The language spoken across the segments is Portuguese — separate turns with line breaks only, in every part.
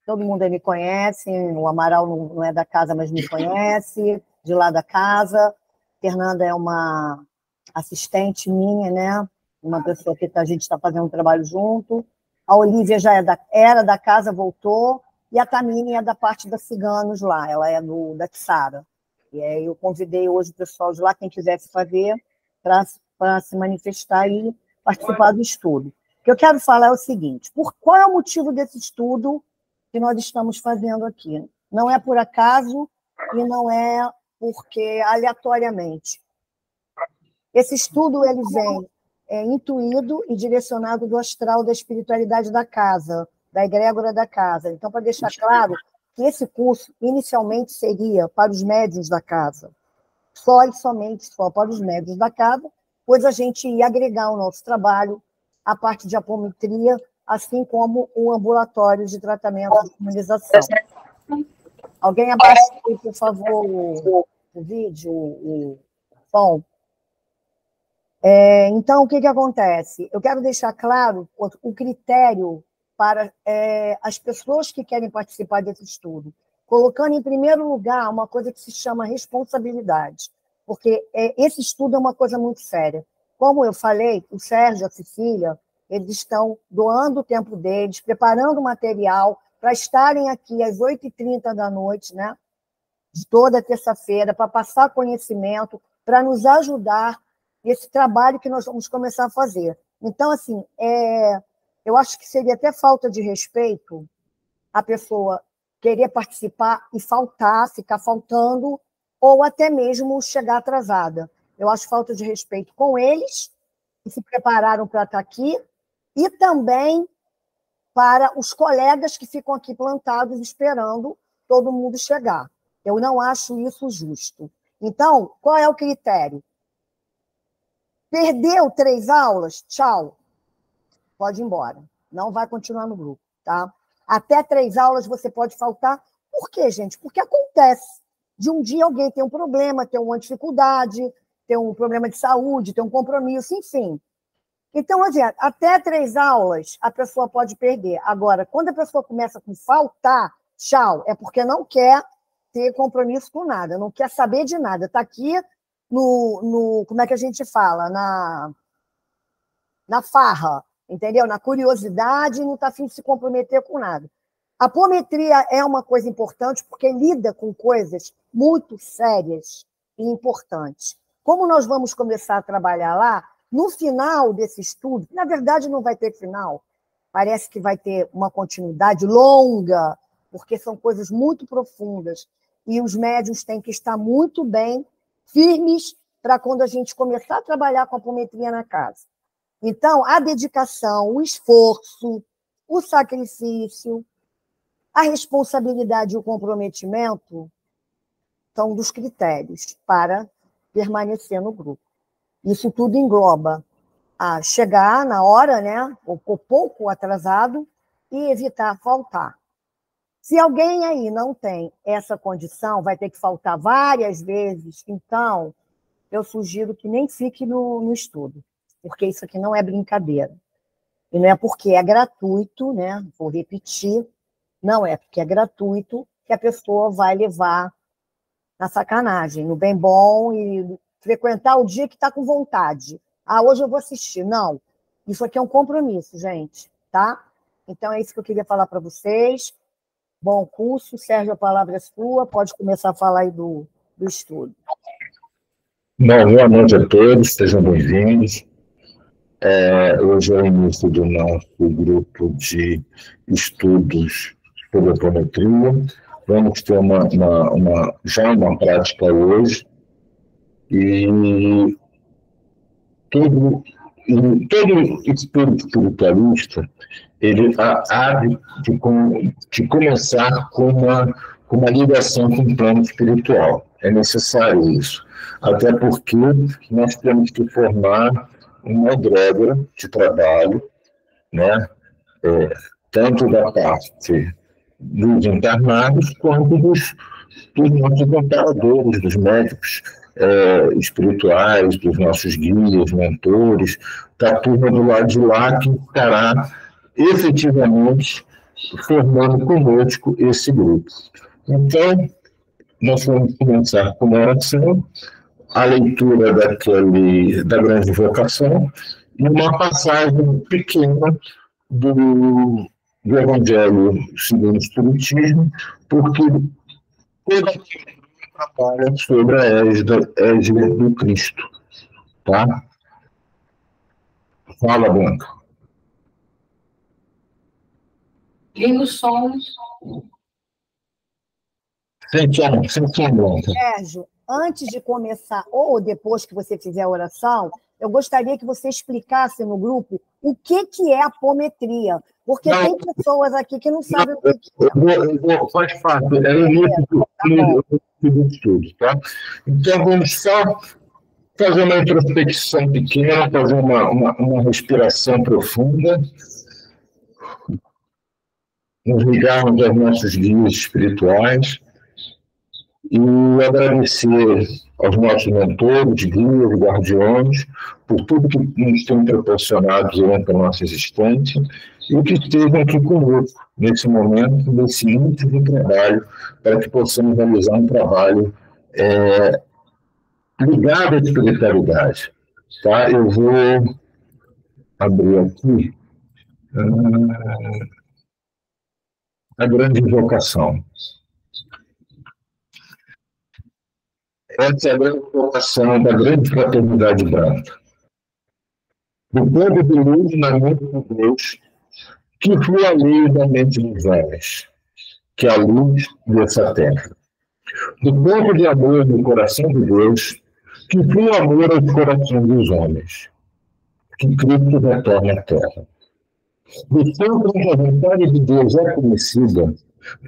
todo mundo aí me conhece, o Amaral não é da casa, mas me conhece, de lá da casa. Fernanda é uma assistente minha, né? Uma pessoa que a gente está fazendo um trabalho junto. A Olívia já era da casa, voltou, e a Tamine é da parte da Ciganos lá, ela é da Tsara. E aí eu convidei hoje o pessoal de lá, quem quisesse fazer, para se manifestar e participar do estudo. O que eu quero falar é o seguinte: qual é o motivo desse estudo que nós estamos fazendo aqui? Não é por acaso e não é porque aleatoriamente. Esse estudo ele vem intuído e direcionado do astral da espiritualidade da casa, da egrégora da casa. Então, para deixar claro que esse curso inicialmente seria para os médiuns da casa, só e somente para os médiuns da casa, pois a gente ia agregar ao nosso trabalho a parte de apometria, assim como o ambulatório de tratamento de imunização. Alguém abaixa aí, por favor, o vídeo, o som. Então, o que acontece? Eu quero deixar claro o critério para as pessoas que querem participar desse estudo, colocando em primeiro lugar uma coisa que se chama responsabilidade, porque esse estudo é uma coisa muito séria. Como eu falei, o Sérgio e a Cecília, eles estão doando o tempo deles, preparando material para estarem aqui às 8h30 da noite, né, de toda terça-feira, para passar conhecimento, para nos ajudar nesse trabalho que nós vamos começar a fazer. Então, assim, eu acho que seria até falta de respeito a pessoa querer participar e ficar faltando, ou até mesmo chegar atrasada. Eu acho falta de respeito com eles, que se prepararam para estar aqui, e também para os colegas que ficam aqui plantados esperando todo mundo chegar. Eu não acho isso justo. Então, qual é o critério? Perdeu 3 aulas? Tchau. Pode ir embora. Não vai continuar no grupo, tá? Até 3 aulas você pode faltar. Por quê, gente? Porque acontece. De um dia alguém tem um problema, tem uma dificuldade, tem um problema de saúde, tem um compromisso, enfim. Então, assim, até 3 aulas a pessoa pode perder. Agora, quando a pessoa começa com faltar, tchau, é porque não quer ter compromisso com nada, não quer saber de nada. Está aqui como é que a gente fala? Na farra, entendeu? Na curiosidade, não está afim de se comprometer com nada. A apometria é uma coisa importante porque lida com coisas muito sérias e importantes. Como nós vamos começar a trabalhar lá, no final desse estudo, na verdade não vai ter final, parece que vai ter uma continuidade longa, porque são coisas muito profundas, e os médiuns têm que estar muito bem firmes para quando a gente começar a trabalhar com a apometria na casa. Então, a dedicação, o esforço, o sacrifício, a responsabilidade e o comprometimento são dos critérios para permanecer no grupo. Isso tudo engloba a chegar na hora, né, ou pouco atrasado, e evitar faltar. Se alguém aí não tem essa condição, vai ter que faltar várias vezes, então eu sugiro que nem fique no estudo, porque isso aqui não é brincadeira. E não é porque é gratuito, né? Vou repetir, não é porque é gratuito que a pessoa vai levar na sacanagem, no bem bom e frequentar o dia que está com vontade. Ah, hoje eu vou assistir. Não, isso aqui é um compromisso, gente, tá? Então é isso que eu queria falar para vocês. Bom curso, Sérgio, a palavra é sua, pode começar a falar aí do estudo.
Bom, boa noite a todos, sejam bem-vindos. Hoje é o início do nosso grupo de estudos sobre apometria. Vamos ter já uma prática hoje, e todo espírito espiritualista ele há de começar com uma ligação com o plano espiritual. É necessário isso, até porque nós temos que formar uma egrégora de trabalho, né? Tanto da parte dos encarnados quanto dos nossos amparadores, dos médicos espirituais, dos nossos guias, mentores, da turma do lado de lá que estará efetivamente formando conosco esse grupo. Então, nós vamos começar com uma oração, a leitura da grande vocação e uma passagem pequena do Evangelho segundo o Espiritismo, porque toda a trabalha sobre a égide do Cristo. Tá? Fala, Blanca.
Liga o som.
Sem Blanca.
Sérgio, antes de começar, ou depois que você fizer a oração, eu gostaria que você explicasse no grupo o que é apometria. Porque tem pessoas aqui que não sabem o que é.
Faz parte, é o início do estudo, tá? Então, vamos só fazer uma introspecção pequena, fazer uma respiração profunda, nos ligarmos aos nossos guias espirituais e agradecer aos nossos mentores, guias, guardiões, por tudo que nos tem proporcionado durante a nossa existência e que estejam aqui conosco nesse momento, nesse início de trabalho, para que possamos realizar um trabalho ligado à espiritualidade. Tá? Eu vou abrir aqui a grande invocação. Essa é a grande invocação da grande fraternidade branca. Do povo de luz na mente de Deus, que flua a luz na mente dos homens, que é a luz dessa terra. Do povo de amor no coração de Deus, que flua amor aos corações dos homens, que Cristo retorna à terra. Do centro em que a vontade de Deus é conhecida,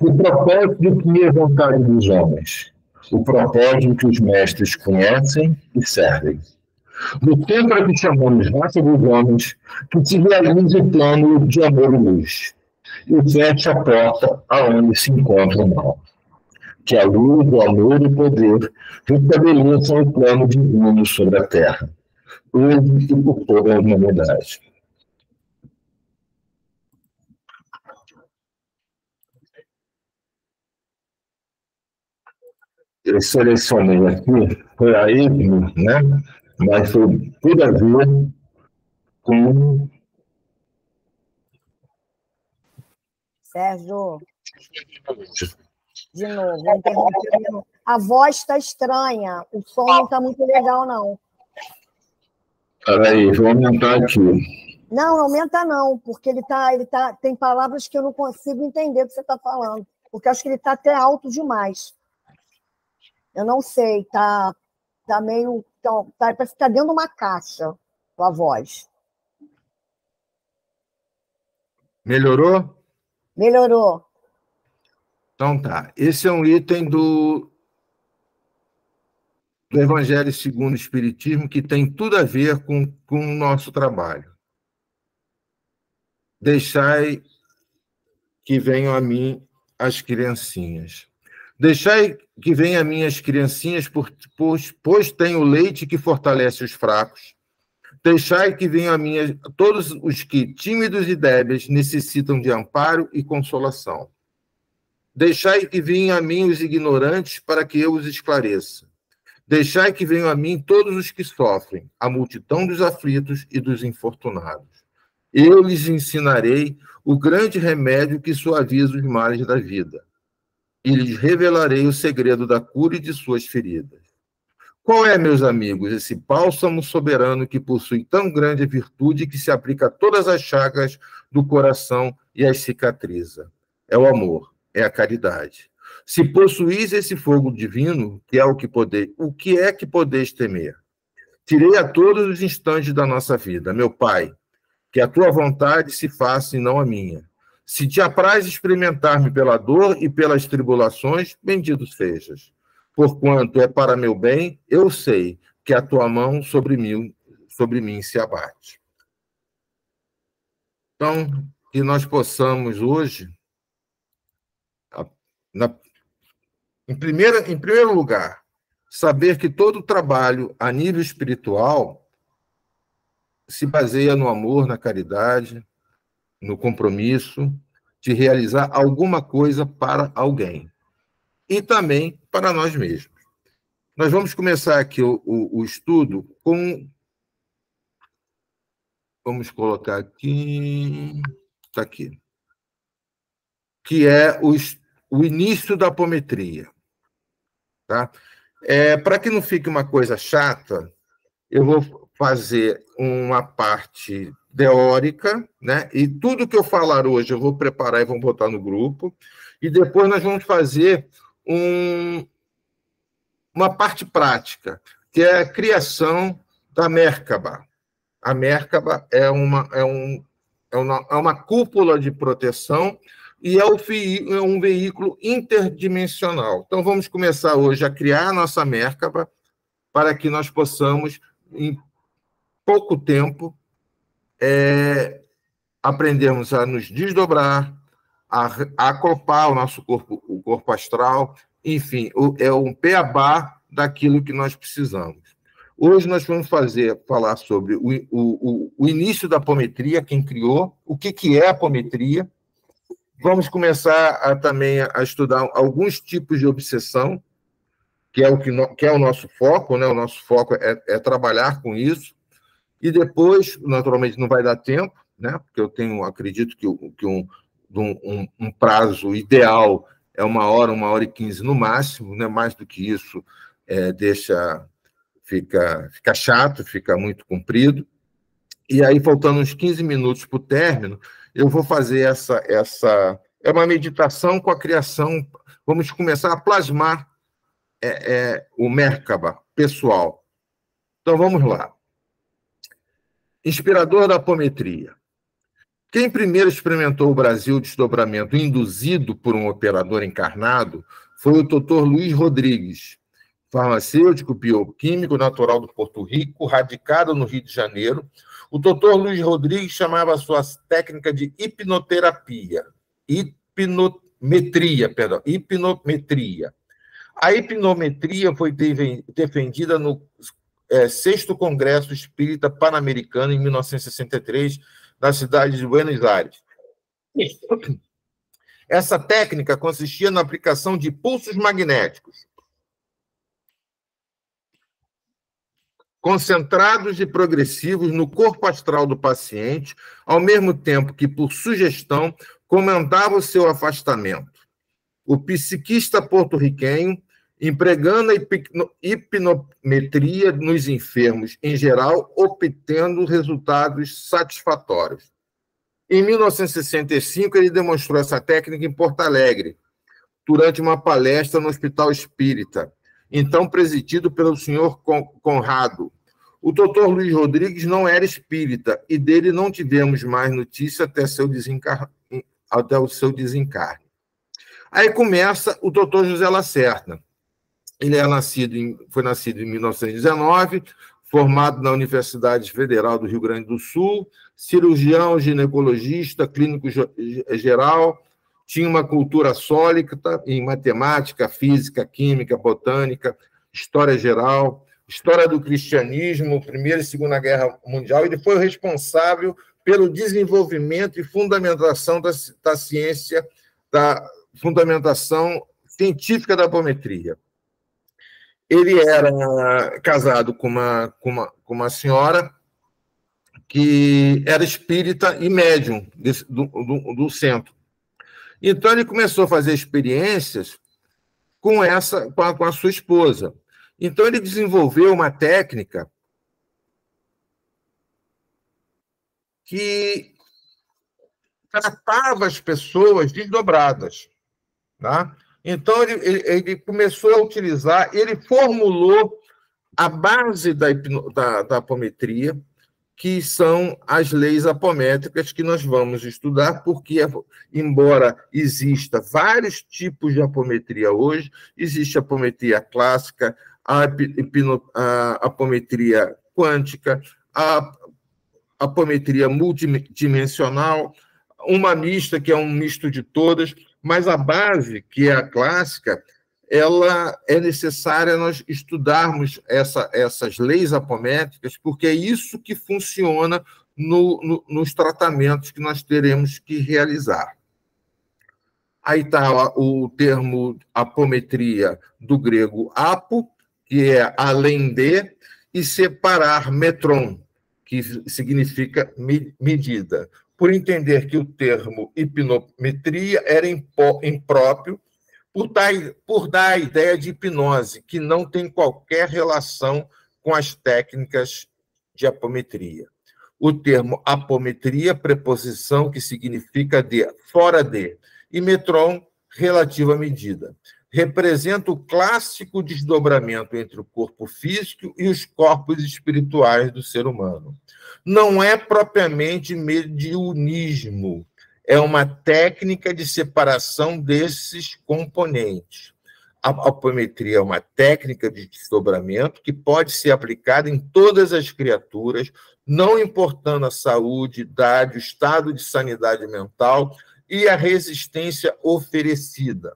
o propósito que é a vontade dos homens, o propósito que os mestres conhecem e servem. Do centro que chamamos raça dos homens, que se realiza o plano de amor e luz, e fecha a porta aonde se encontra o mal. Que a luz, o amor e o poder restabeleçam o plano divino sobre a terra, hoje e por toda a humanidade. Eu selecionei aqui, foi a ESMO, né? Mas foi tudo a ver com...
Sérgio, de novo, vou interromper de novo. A voz está estranha, o som não está muito legal, não.
Peraí, vou aumentar aqui.
Não aumenta não, porque tem palavras que eu não consigo entender o que você está falando, porque eu acho que ele está até alto demais. Eu não sei, tá meio... parece que está dentro de uma caixa, a voz.
Melhorou?
Melhorou.
Então tá. Esse é um item do Evangelho segundo o Espiritismo que tem tudo a ver com o nosso trabalho. Deixai que venham a mim as criancinhas. Deixai que venham a mim as criancinhas, pois tenho leite que fortalece os fracos. Deixai que venham a mim todos os que, tímidos e débeis, necessitam de amparo e consolação. Deixai que venham a mim os ignorantes, para que eu os esclareça. Deixai que venham a mim todos os que sofrem, a multidão dos aflitos e dos infortunados. Eu lhes ensinarei o grande remédio que suaviza os males da vida, e lhes revelarei o segredo da cura e de suas feridas. Qual é, meus amigos, esse bálsamo soberano que possui tão grande virtude que se aplica a todas as chagas do coração e as cicatriza? É o amor, é a caridade. Se possuís esse fogo divino, o que é que podeis temer? Tirei a todos os instantes da nossa vida, meu Pai, que a tua vontade se faça e não a minha. Se te apraz experimentar-me pela dor e pelas tribulações, bendito sejas. Porquanto é para meu bem, eu sei que a tua mão sobre mim se abate. Então, que nós possamos hoje, em primeiro lugar, saber que todo trabalho a nível espiritual se baseia no amor, na caridade, no compromisso, de realizar alguma coisa para alguém e também para nós mesmos. Nós vamos começar aqui o estudo com... Vamos colocar aqui... Está aqui. Que é o início da apometria. Tá? Para que não fique uma coisa chata, eu vou fazer uma parte teórica, né? E tudo que eu falar hoje eu vou preparar e vou botar no grupo, e depois nós vamos fazer uma parte prática, que é a criação da Merkaba. A Merkaba é uma cúpula de proteção e é um veículo interdimensional. Então, vamos começar hoje a criar a nossa Merkaba para que nós possamos, em pouco tempo, aprendermos a nos desdobrar, a acoplar o nosso corpo, o corpo astral, enfim, é um beabá daquilo que nós precisamos. Hoje nós vamos falar sobre o início da apometria, quem criou, o que é a apometria. Vamos começar também a estudar alguns tipos de obsessão, que é o nosso foco, né? O nosso foco é trabalhar com isso. E depois, naturalmente, não vai dar tempo, né? Porque eu acredito que um prazo ideal é 1 hora e 15 no máximo, né? Mais do que isso fica chato, fica muito comprido. E aí, faltando uns 15 minutos para o término, eu vou fazer é uma meditação com a criação. Vamos começar a plasmar o Merkaba pessoal. Então, vamos lá. Inspirador da apometria. Quem primeiro experimentou o Brasil desdobramento induzido por um operador encarnado foi o Dr. Luiz Rodrigues, farmacêutico bioquímico natural do Porto Rico, radicado no Rio de Janeiro. O Dr. Luiz Rodrigues chamava a sua técnica de hipnometria. A hipnometria foi defendida no 6º Congresso Espírita Pan-Americano, em 1963, na cidade de Buenos Aires. Essa técnica consistia na aplicação de pulsos magnéticos, concentrados e progressivos no corpo astral do paciente, ao mesmo tempo que, por sugestão, comandava o seu afastamento. O psiquista porto-riquenho, empregando a hipnometria nos enfermos em geral, obtendo resultados satisfatórios. Em 1965, ele demonstrou essa técnica em Porto Alegre, durante uma palestra no Hospital Espírita, então presidido pelo senhor Conrado. O doutor Luiz Rodrigues não era espírita, e dele não tivemos mais notícia até o seu desencarne. Aí começa o doutor José Lacerda. Ele foi nascido em 1919, formado na Universidade Federal do Rio Grande do Sul, cirurgião, ginecologista, clínico geral, tinha uma cultura sólida em matemática, física, química, botânica, história geral, história do cristianismo, Primeira e Segunda Guerra Mundial. Ele foi o responsável pelo desenvolvimento e fundamentação da ciência, da fundamentação científica da apometria. Ele era casado com uma senhora que era espírita e médium do centro. Então, ele começou a fazer experiências com a sua esposa. Então, ele desenvolveu uma técnica que tratava as pessoas desdobradas. Tá? Então, ele começou a utilizar, ele formulou a base da apometria, que são as leis apométricas que nós vamos estudar, porque, embora exista vários tipos de apometria hoje, existe a apometria clássica, a apometria quântica, a apometria multidimensional, uma mista, que é um misto de todas, mas a base, que é a clássica, ela é necessária nós estudarmos essas leis apométricas, porque é isso que funciona nos tratamentos que nós teremos que realizar. Aí está o termo apometria do grego apo, que é além de, e separar metron, que significa medida. Por entender que o termo hipnometria era impróprio, por dar a ideia de hipnose, que não tem qualquer relação com as técnicas de apometria. O termo apometria, preposição que significa de, fora de, e metron, relativa medida. Representa o clássico desdobramento entre o corpo físico e os corpos espirituais do ser humano. Não é propriamente mediunismo, é uma técnica de separação desses componentes. A apometria é uma técnica de desdobramento que pode ser aplicada em todas as criaturas, não importando a saúde, idade, o estado de sanidade mental e a resistência oferecida.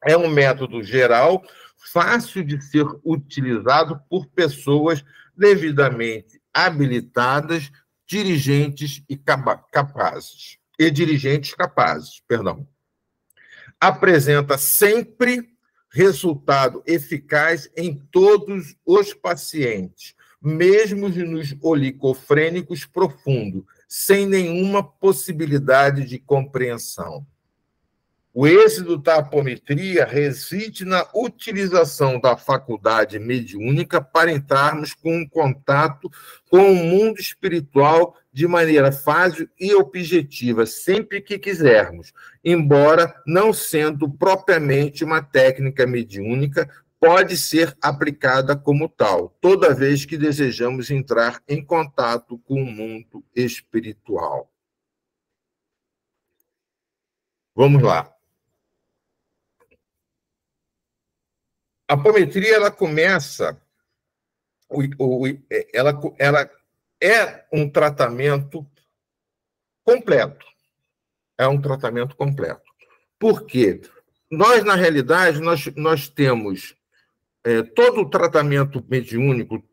É um método geral, fácil de ser utilizado por pessoas devidamente habilitadas, dirigentes capazes. Apresenta sempre resultado eficaz em todos os pacientes, mesmo nos oligofrênicos profundos, sem nenhuma possibilidade de compreensão. O êxito da apometria reside na utilização da faculdade mediúnica para entrarmos com um contato com o mundo espiritual de maneira fácil e objetiva, sempre que quisermos, embora não sendo propriamente uma técnica mediúnica, pode ser aplicada como tal, toda vez que desejamos entrar em contato com o mundo espiritual. Vamos lá. A apometria, ela começa, ela é um tratamento completo. É um tratamento completo. Por quê? Nós, na realidade, nós temos todo o tratamento mediúnico,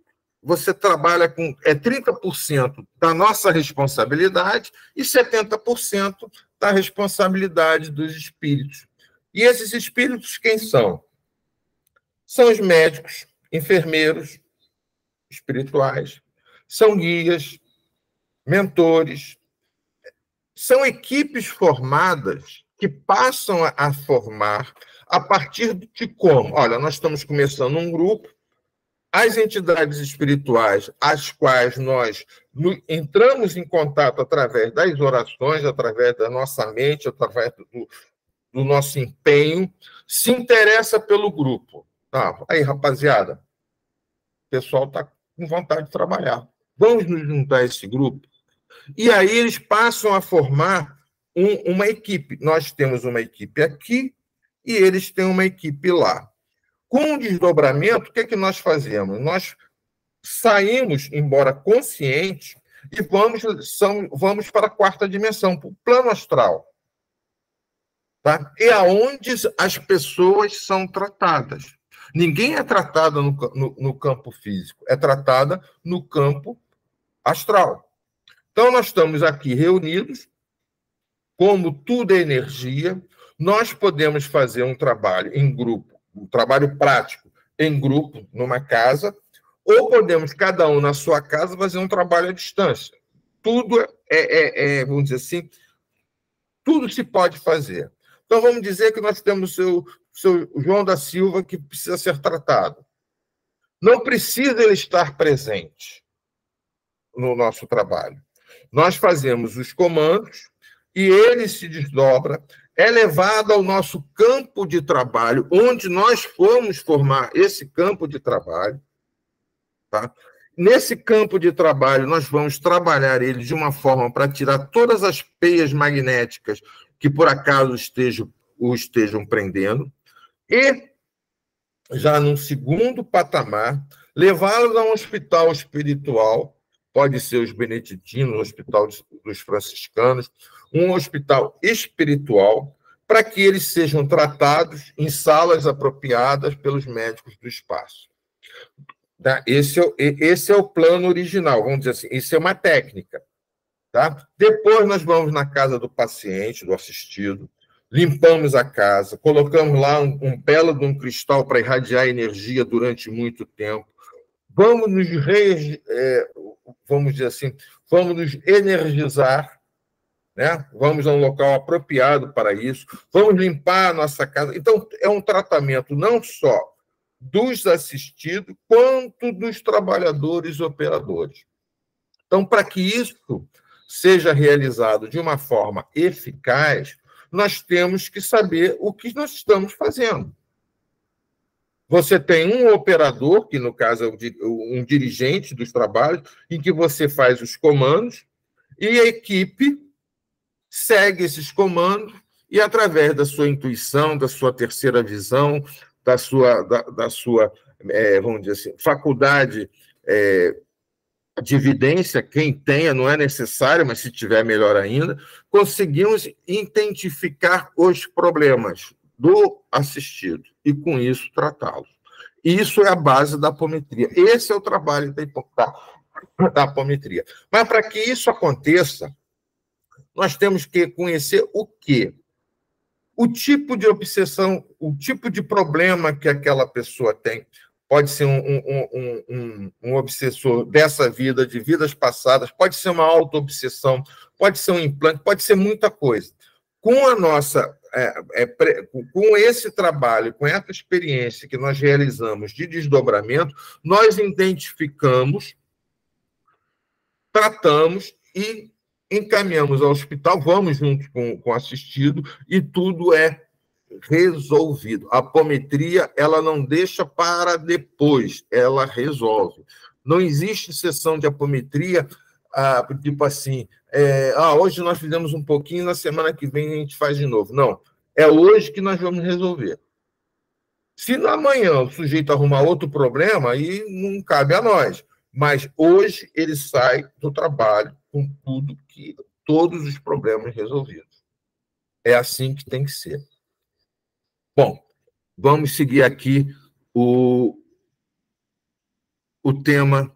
você trabalha com 30% da nossa responsabilidade e 70% da responsabilidade dos espíritos. E esses espíritos, quem são? São os médicos, enfermeiros espirituais, são guias, mentores, são equipes formadas que passam a formar a partir de como? Olha, nós estamos começando um grupo, as entidades espirituais, as quais nós entramos em contato através das orações, através da nossa mente, através do nosso empenho, se interessa pelo grupo. Aí, rapaziada, o pessoal está com vontade de trabalhar. Vamos nos juntar a esse grupo? E aí eles passam a formar uma equipe. Nós temos uma equipe aqui e eles têm uma equipe lá. Com o desdobramento, o que é que nós fazemos? Nós saímos, embora conscientes, e vamos para a quarta dimensão, para o plano astral. Tá? É aonde as pessoas são tratadas. Ninguém é tratado no campo físico, é tratada no campo astral. Então, nós estamos aqui reunidos, como tudo é energia, nós podemos fazer um trabalho em grupo, um trabalho prático em grupo, numa casa, ou podemos, cada um na sua casa, fazer um trabalho à distância. Tudo vamos dizer assim, tudo se pode fazer. Então, vamos dizer que nós temos o seu João da Silva, que precisa ser tratado. Não precisa ele estar presente no nosso trabalho. Nós fazemos os comandos e ele se desdobra, é levado ao nosso campo de trabalho, onde nós fomos formar esse campo de trabalho. Tá? Nesse campo de trabalho, nós vamos trabalhar ele de uma forma para tirar todas as peias magnéticas que, por acaso, o estejam prendendo, e, já num segundo patamar, levá-los a um hospital espiritual, pode ser os beneditinos, o hospital dos franciscanos, um hospital espiritual, para que eles sejam tratados em salas apropriadas pelos médicos do espaço. Esse é o plano original, vamos dizer assim, isso é uma técnica. Tá? Depois nós vamos na casa do paciente, do assistido, limpamos a casa, colocamos lá um belo de um cristal para irradiar energia durante muito tempo. Vamos vamos dizer assim, vamos nos energizar, né? Vamos a um local apropriado para isso, vamos limpar a nossa casa. Então, é um tratamento não só dos assistidos, quanto dos trabalhadores e operadores. Então, para que isso seja realizado de uma forma eficaz, nós temos que saber o que nós estamos fazendo. Você tem um operador, que no caso é um dirigente dos trabalhos, em que você faz os comandos, e a equipe segue esses comandos e, através da sua intuição, da sua terceira visão, da sua vamos dizer assim, faculdade de evidência, quem tenha, não é necessário, mas se tiver, melhor ainda, conseguimos identificar os problemas do assistido e, com isso, tratá-los. Isso é a base da apometria. Esse é o trabalho da apometria. Mas, para que isso aconteça, nós temos que conhecer o quê? O tipo de obsessão, o tipo de problema que aquela pessoa tem. Pode ser um obsessor dessa vida, de vidas passadas, pode ser uma auto-obsessão, pode ser um implante, pode ser muita coisa. Com a nossa, com esse trabalho, com essa experiência que nós realizamos de desdobramento, nós identificamos, tratamos e encaminhamos ao hospital, vamos junto com o assistido e tudo é resolvido. A apometria, ela não deixa para depois, ela resolve. Não existe sessão de apometria, tipo assim, hoje nós fizemos um pouquinho, na semana que vem a gente faz de novo. Não, é hoje que nós vamos resolver. Se amanhã o sujeito arrumar outro problema, aí não cabe a nós. Mas hoje ele sai do trabalho com todos os problemas resolvidos. É assim que tem que ser. Bom, vamos seguir aqui o tema.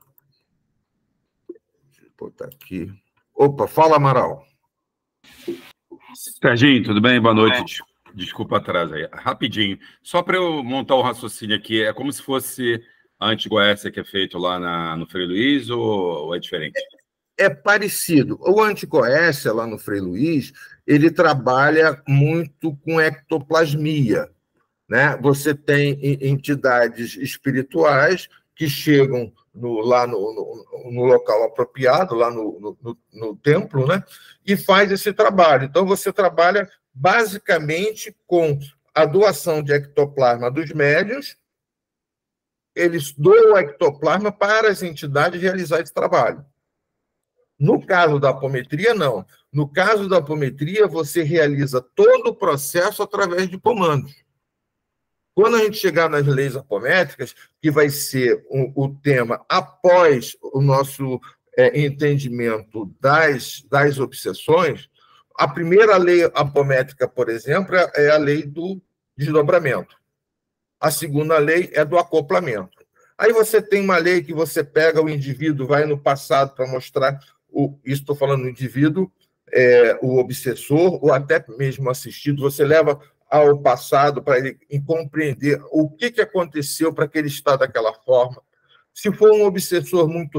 Deixa eu botar aqui. Opa, fala, Amaral.
Serginho, tudo bem? Boa noite. Desculpa atraso aí. Rapidinho, só para eu montar o raciocínio aqui, é como se fosse a antigoécia que é feito lá no Frei Luiz ou é diferente?
É parecido. O anticoécia, lá no Frei Luiz, ele trabalha muito com ectoplasmia, né? Você tem entidades espirituais que chegam lá no local apropriado, lá no templo, né? E faz esse trabalho. Então, você trabalha basicamente com a doação de ectoplasma dos médiuns. Eles doam o ectoplasma para as entidades realizar esse trabalho. No caso da apometria, não. No caso da apometria, você realiza todo o processo através de comandos. Quando a gente chegar nas leis apométricas, que vai ser o tema após o nosso entendimento das obsessões, a primeira lei apométrica, por exemplo, é a lei do desdobramento. A segunda lei é do acoplamento. Aí você tem uma lei que você pega o indivíduo, vai no passado para mostrar, isso estou falando do indivíduo, o obsessor, ou até mesmo assistido, você leva ao passado para ele compreender o que aconteceu para que ele está daquela forma. Se for um obsessor muito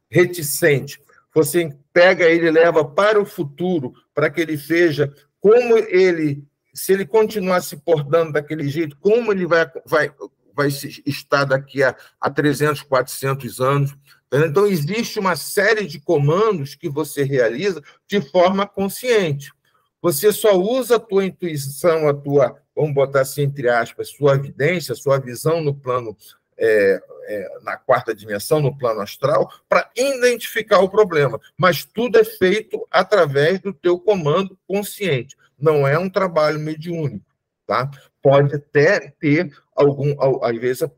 reticente, você pega ele e leva para o futuro, para que ele veja como ele, se ele continuar se portando daquele jeito, como ele vai estar daqui a 300, 400 anos. Então, existe uma série de comandos que você realiza de forma consciente. Você só usa a tua intuição, vamos botar assim, entre aspas, sua evidência, sua visão no plano, na quarta dimensão, no plano astral, para identificar o problema. Mas tudo é feito através do teu comando consciente. Não é um trabalho mediúnico, tá? Pode até ter às vezes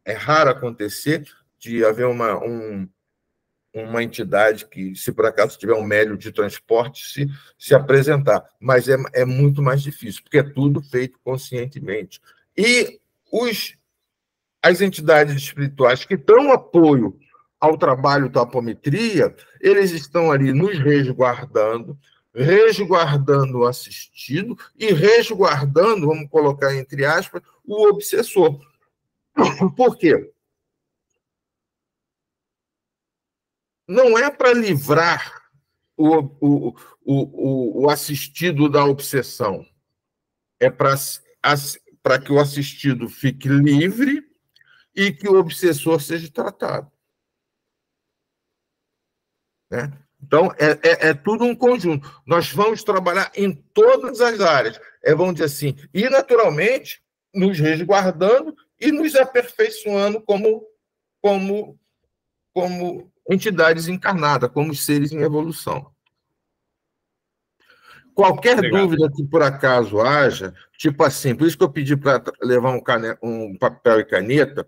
é raro acontecer de haver uma entidade que, se por acaso tiver um médium de transporte, se apresentar. Mas é muito mais difícil, porque é tudo feito conscientemente. E as entidades espirituais que dão apoio ao trabalho da apometria, eles estão ali nos resguardando o assistido e resguardando, vamos colocar entre aspas, o obsessor. Por quê? Não é para livrar o assistido da obsessão. É para que o assistido fique livre e que o obsessor seja tratado. Né? Então, é tudo um conjunto. Nós vamos trabalhar em todas as áreas. Vamos dizer assim, e, naturalmente, nos resguardando e nos aperfeiçoando como entidades encarnadas, como seres em evolução. Qualquer dúvida que por acaso haja, tipo assim, por isso que eu pedi para levar um papel e caneta,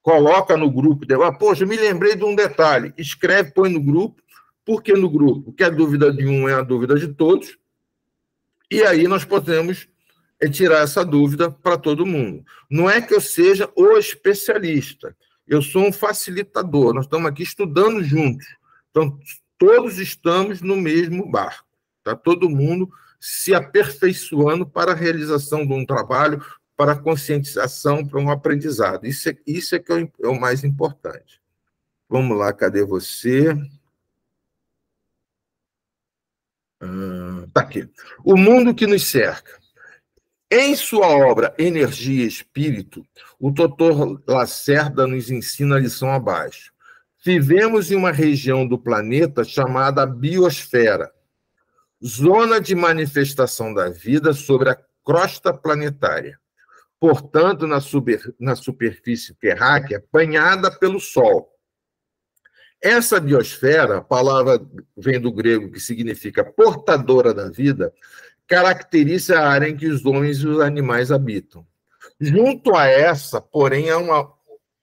coloca no grupo, poxa, eu me lembrei de um detalhe, escreve, põe no grupo. Por que no grupo? Porque a dúvida de um é a dúvida de todos, e aí nós podemos tirar essa dúvida para todo mundo. Não é que eu seja o especialista, eu sou um facilitador, nós estamos aqui estudando juntos, então todos estamos no mesmo barco, está todo mundo se aperfeiçoando para a realização de um trabalho, para a conscientização, para um aprendizado. Isso é que é o mais importante. Vamos lá, cadê você? Está aqui. O mundo que nos cerca. Em sua obra Energia e Espírito, o Dr. Lacerda nos ensina a lição abaixo. Vivemos em uma região do planeta chamada biosfera, zona de manifestação da vida sobre a crosta planetária. Portanto, na superfície terráquea, banhada pelo Sol. Essa biosfera, a palavra vem do grego que significa portadora da vida, caracteriza a área em que os homens e os animais habitam. Junto a essa, porém, há uma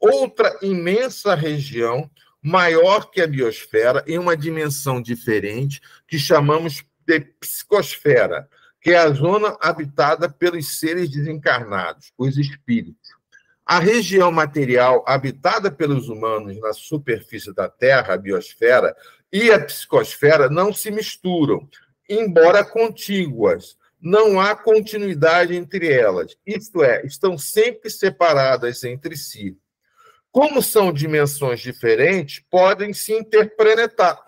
outra imensa região, maior que a biosfera, em uma dimensão diferente, que chamamos de psicosfera, que é a zona habitada pelos seres desencarnados, os espíritos. A região material habitada pelos humanos na superfície da Terra, a biosfera, e a psicosfera não se misturam, embora contíguas. Não há continuidade entre elas, isto é, estão sempre separadas entre si. Como são dimensões diferentes, podem se interpretar.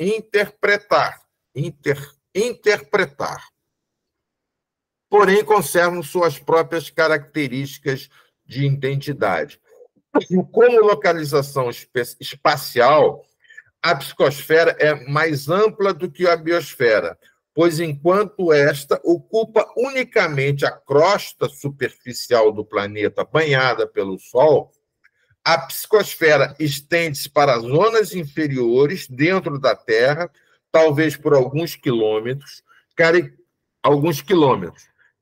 Porém, conservam suas próprias características de identidade. Como localização espacial, a psicosfera é mais ampla do que a biosfera, pois enquanto esta ocupa unicamente a crosta superficial do planeta banhada pelo Sol, a psicosfera estende-se para zonas inferiores dentro da Terra, talvez por alguns quilômetros.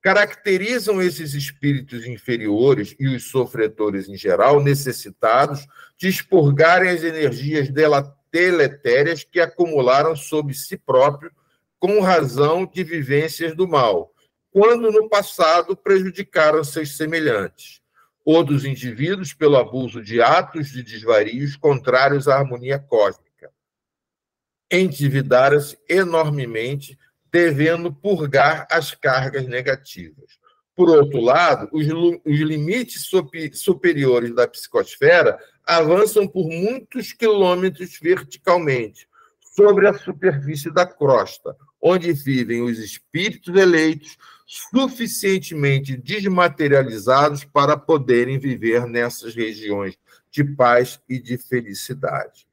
Caracterizam esses espíritos inferiores e os sofredores em geral, necessitados de expurgarem as energias deletérias que acumularam sobre si próprios com razão de vivências do mal, quando no passado prejudicaram seus semelhantes, ou dos indivíduos pelo abuso de atos de desvarios contrários à harmonia cósmica. Endividaram-se enormemente, devendo purgar as cargas negativas. Por outro lado, os limites superiores da psicosfera avançam por muitos quilômetros verticalmente, sobre a superfície da crosta, onde vivem os espíritos eleitos suficientemente desmaterializados para poderem viver nessas regiões de paz e de felicidade.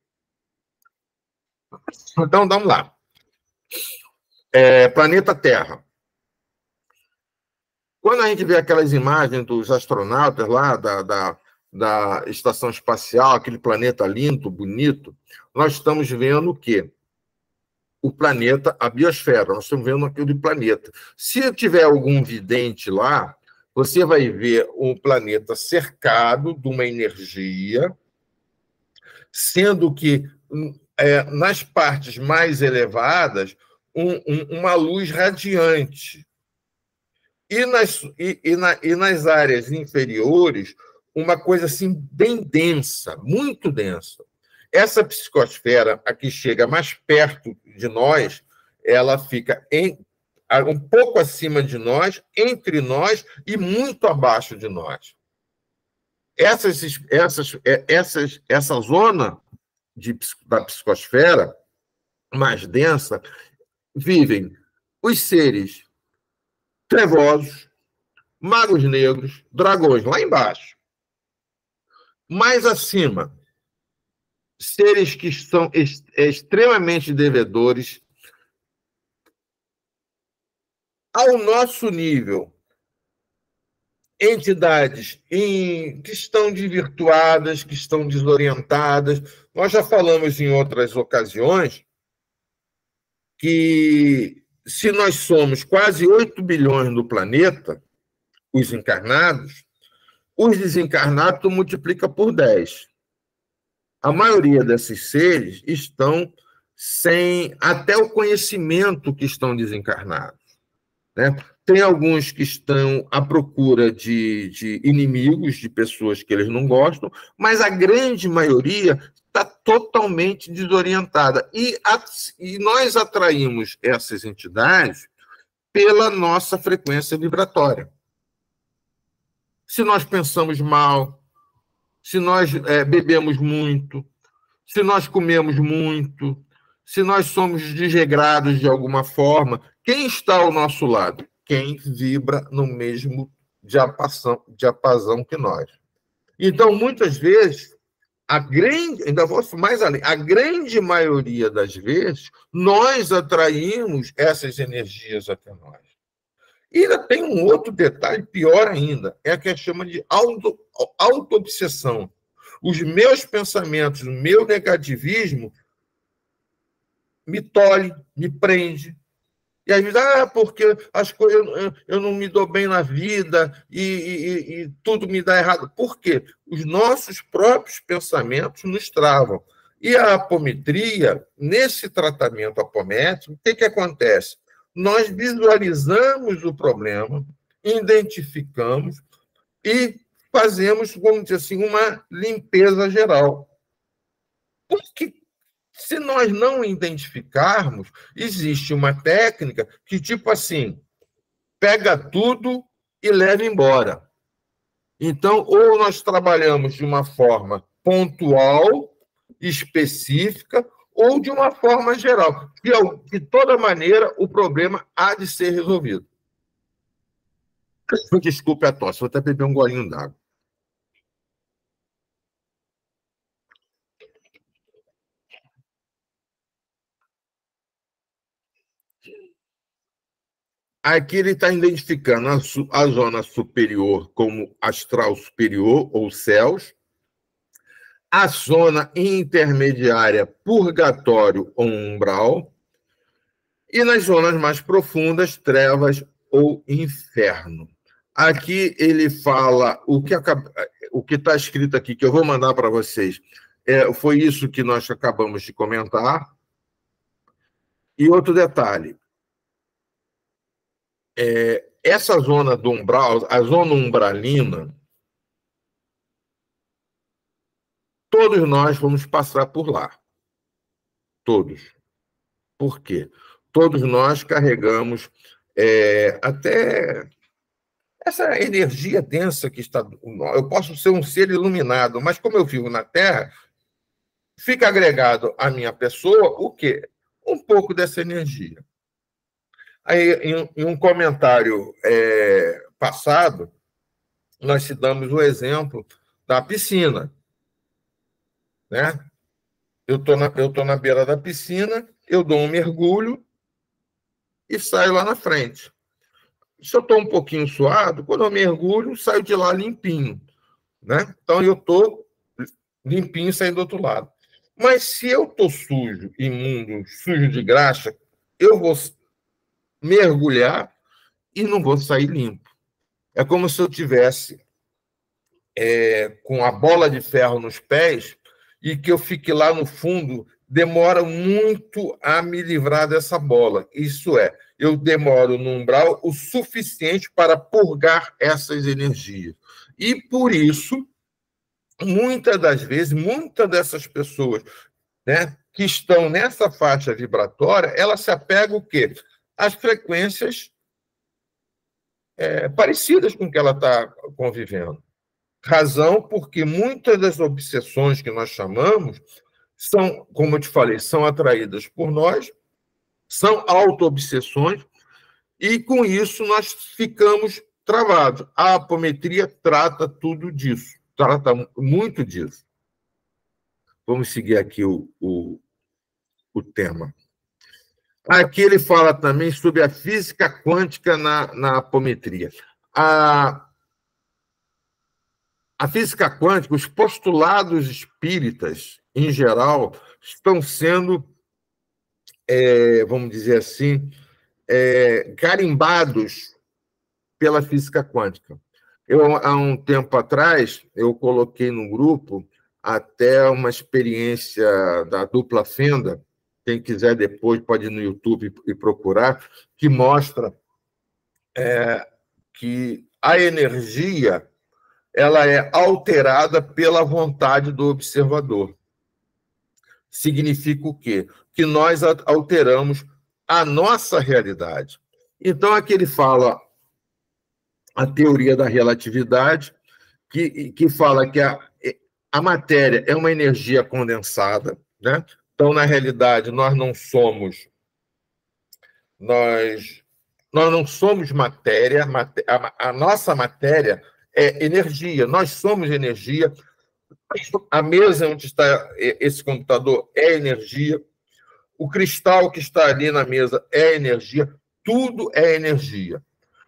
Então, vamos lá. Planeta Terra. Quando a gente vê aquelas imagens dos astronautas lá da estação espacial, aquele planeta lindo, bonito, nós estamos vendo o quê? O planeta, a biosfera, nós estamos vendo aquele planeta. Se tiver algum vidente lá, você vai ver o planeta cercado de uma energia, sendo que nas partes mais elevadas, uma luz radiante. E nas áreas inferiores, uma coisa assim bem densa, muito densa. Essa psicosfera, a que chega mais perto de nós, ela fica um pouco acima de nós, entre nós e muito abaixo de nós. Essa zona da psicosfera mais densa vivem os seres trevosos, magos negros, dragões, lá embaixo. Mais acima, seres que são extremamente devedores. Ao nosso nível, entidades que estão desvirtuadas, que estão desorientadas. Nós já falamos em outras ocasiões que, se nós somos quase 8 bilhões no planeta, os encarnados, os desencarnados tu multiplica por 10. A maioria desses seres estão sem até o conhecimento que estão desencarnados, né? Tem alguns que estão à procura de inimigos, de pessoas que eles não gostam, mas a grande maioria está totalmente desorientada. E nós atraímos essas entidades pela nossa frequência vibratória. Se nós pensamos mal, se nós bebemos muito, se nós comemos muito, se nós somos desregrados de alguma forma, quem está ao nosso lado? Quem vibra no mesmo diapasão que nós. Então, muitas vezes, ainda vou mais além, a grande maioria das vezes, nós atraímos essas energias até nós. E ainda tem um outro detalhe, pior ainda, é a que chama de auto-obsessão. Os meus pensamentos, o meu negativismo me tolhe, me prende. E às vezes, porque as coisas, eu não me dou bem na vida e tudo me dá errado. Por quê? Os nossos próprios pensamentos nos travam. E a apometria, nesse tratamento apométrico, o que acontece? Nós visualizamos o problema, identificamos e fazemos, vamos dizer assim, uma limpeza geral. Porque se nós não identificarmos, existe uma técnica que, tipo assim, pega tudo e leva embora. Então, ou nós trabalhamos de uma forma pontual, específica, ou de uma forma geral. De toda maneira, o problema há de ser resolvido. Desculpe a tosse, vou até beber um golinho d'água. Aqui ele está identificando a zona superior como astral superior, ou céus, a zona intermediária, purgatório ou umbral, e nas zonas mais profundas, trevas ou inferno. Aqui ele fala, o que está escrito aqui, que eu vou mandar para vocês, foi isso que nós acabamos de comentar. E outro detalhe, essa zona do umbral, a zona umbralina, todos nós vamos passar por lá. Todos. Por quê? Todos nós carregamos até essa energia densa que está... Eu posso ser um ser iluminado, mas como eu vivo na Terra, fica agregado à minha pessoa o quê? Um pouco dessa energia. Aí, em um comentário passado, nós citamos o exemplo da piscina, né? Eu tô na beira da piscina, eu dou um mergulho e saio lá na frente. Se eu estou um pouquinho suado, quando eu mergulho, saio de lá limpinho, né? Então, eu estou limpinho saindo do outro lado. Mas se eu estou sujo, imundo, sujo de graxa, eu vou mergulhar e não vou sair limpo. É como se eu tivesse com a bola de ferro nos pés e que eu fique lá no fundo, demora muito a me livrar dessa bola. Isso é, eu demoro no umbral o suficiente para purgar essas energias. E por isso muitas das vezes, muitas dessas pessoas, né, que estão nessa faixa vibratória, ela se apega o quê? Às frequências parecidas com que ela está convivendo. Razão porque muitas das obsessões que nós chamamos são, como eu te falei, são atraídas por nós, são auto-obsessões, e com isso nós ficamos travados. A apometria trata tudo disso, trata muito disso. Vamos seguir aqui o tema. Aqui ele fala também sobre a física quântica na apometria. A física quântica, os postulados espíritas, em geral, estão sendo, vamos dizer assim, carimbados pela física quântica. Há um tempo atrás, eu coloquei no grupo até uma experiência da dupla fenda, quem quiser depois pode ir no YouTube e procurar, que mostra que a energia ela é alterada pela vontade do observador. Significa o quê? Que nós alteramos a nossa realidade. Então, aqui ele fala a teoria da relatividade, que fala que a matéria é uma energia condensada, né? Então, na realidade, nós não somos matéria, a nossa matéria é energia, nós somos energia, a mesa onde está esse computador é energia, o cristal que está ali na mesa é energia, tudo é energia.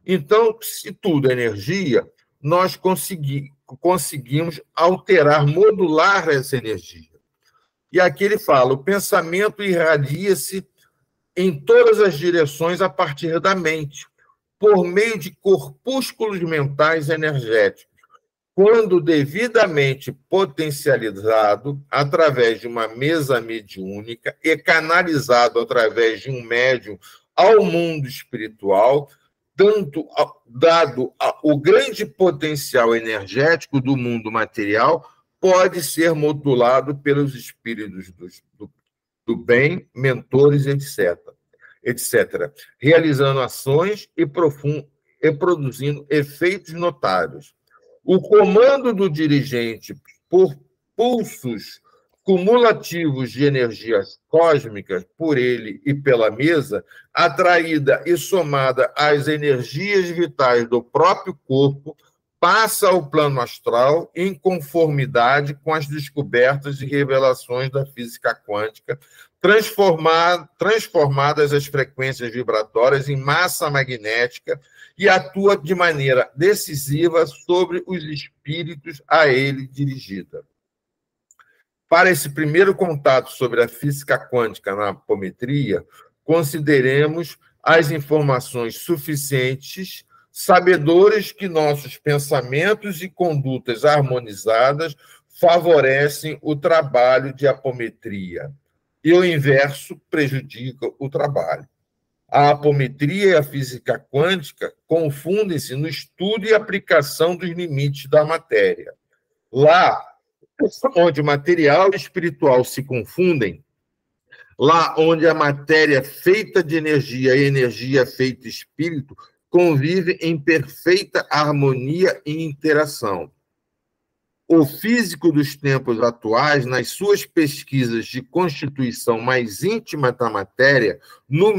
Então, se tudo é energia, nós conseguimos alterar, modular essa energia. E aqui ele fala, o pensamento irradia-se em todas as direções a partir da mente, por meio de corpúsculos mentais energéticos, quando devidamente potencializado através de uma mesa mediúnica e canalizado através de um médium ao mundo espiritual, dado o grande potencial energético do mundo material, pode ser modulado pelos espíritos do bem, mentores, etc., realizando ações e produzindo efeitos notáveis. O comando do dirigente por pulsos cumulativos de energias cósmicas por ele e pela mesa, atraída e somada às energias vitais do próprio corpo, passa ao plano astral em conformidade com as descobertas e revelações da física quântica, transformadas as frequências vibratórias em massa magnética e atua de maneira decisiva sobre os espíritos a ele dirigida. Para esse primeiro contato sobre a física quântica na apometria, consideremos as informações suficientes, sabedores que nossos pensamentos e condutas harmonizadas favorecem o trabalho de apometria, e o inverso prejudica o trabalho. A apometria e a física quântica confundem-se no estudo e aplicação dos limites da matéria. Lá onde o material e o espiritual se confundem, lá onde a matéria feita de energia e a energia feita de espírito convivem em perfeita harmonia e interação. O físico dos tempos atuais, nas suas pesquisas de constituição mais íntima da matéria, no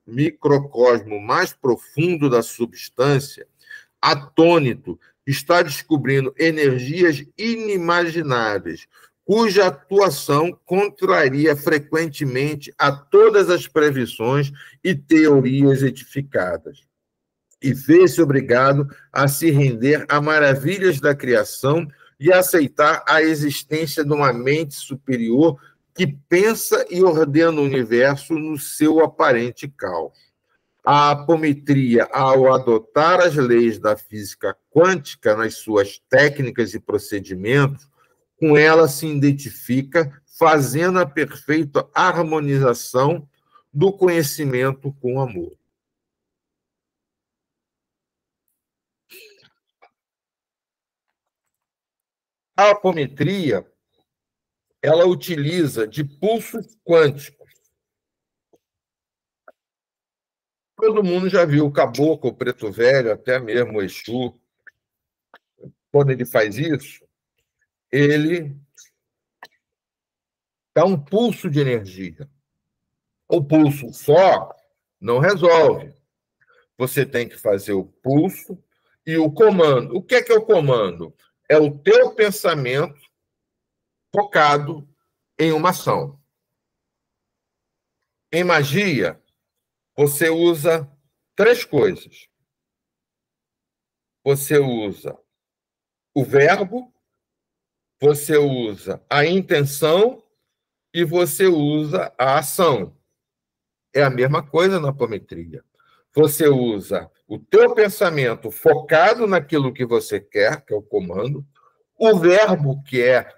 microcosmo mais profundo da substância, atônito, está descobrindo energias inimagináveis, cuja atuação contraria frequentemente a todas as previsões e teorias edificadas. E vê-se obrigado a se render a maravilhas da criação e aceitar a existência de uma mente superior que pensa e ordena o universo no seu aparente caos. A apometria, ao adotar as leis da física quântica nas suas técnicas e procedimentos, com ela se identifica, fazendo a perfeita harmonização do conhecimento com o amor. A apometria, ela utiliza de pulsos quânticos. Todo mundo já viu o caboclo, o preto velho, até mesmo o Exu. Quando ele faz isso, ele dá um pulso de energia. O pulso só não resolve. Você tem que fazer o pulso e o comando. O que é o comando? É o teu pensamento focado em uma ação. Em magia, você usa 3 coisas. Você usa o verbo, você usa a intenção e você usa a ação. É a mesma coisa na apometria. Você usa o teu pensamento focado naquilo que você quer, que é o comando, o verbo, que é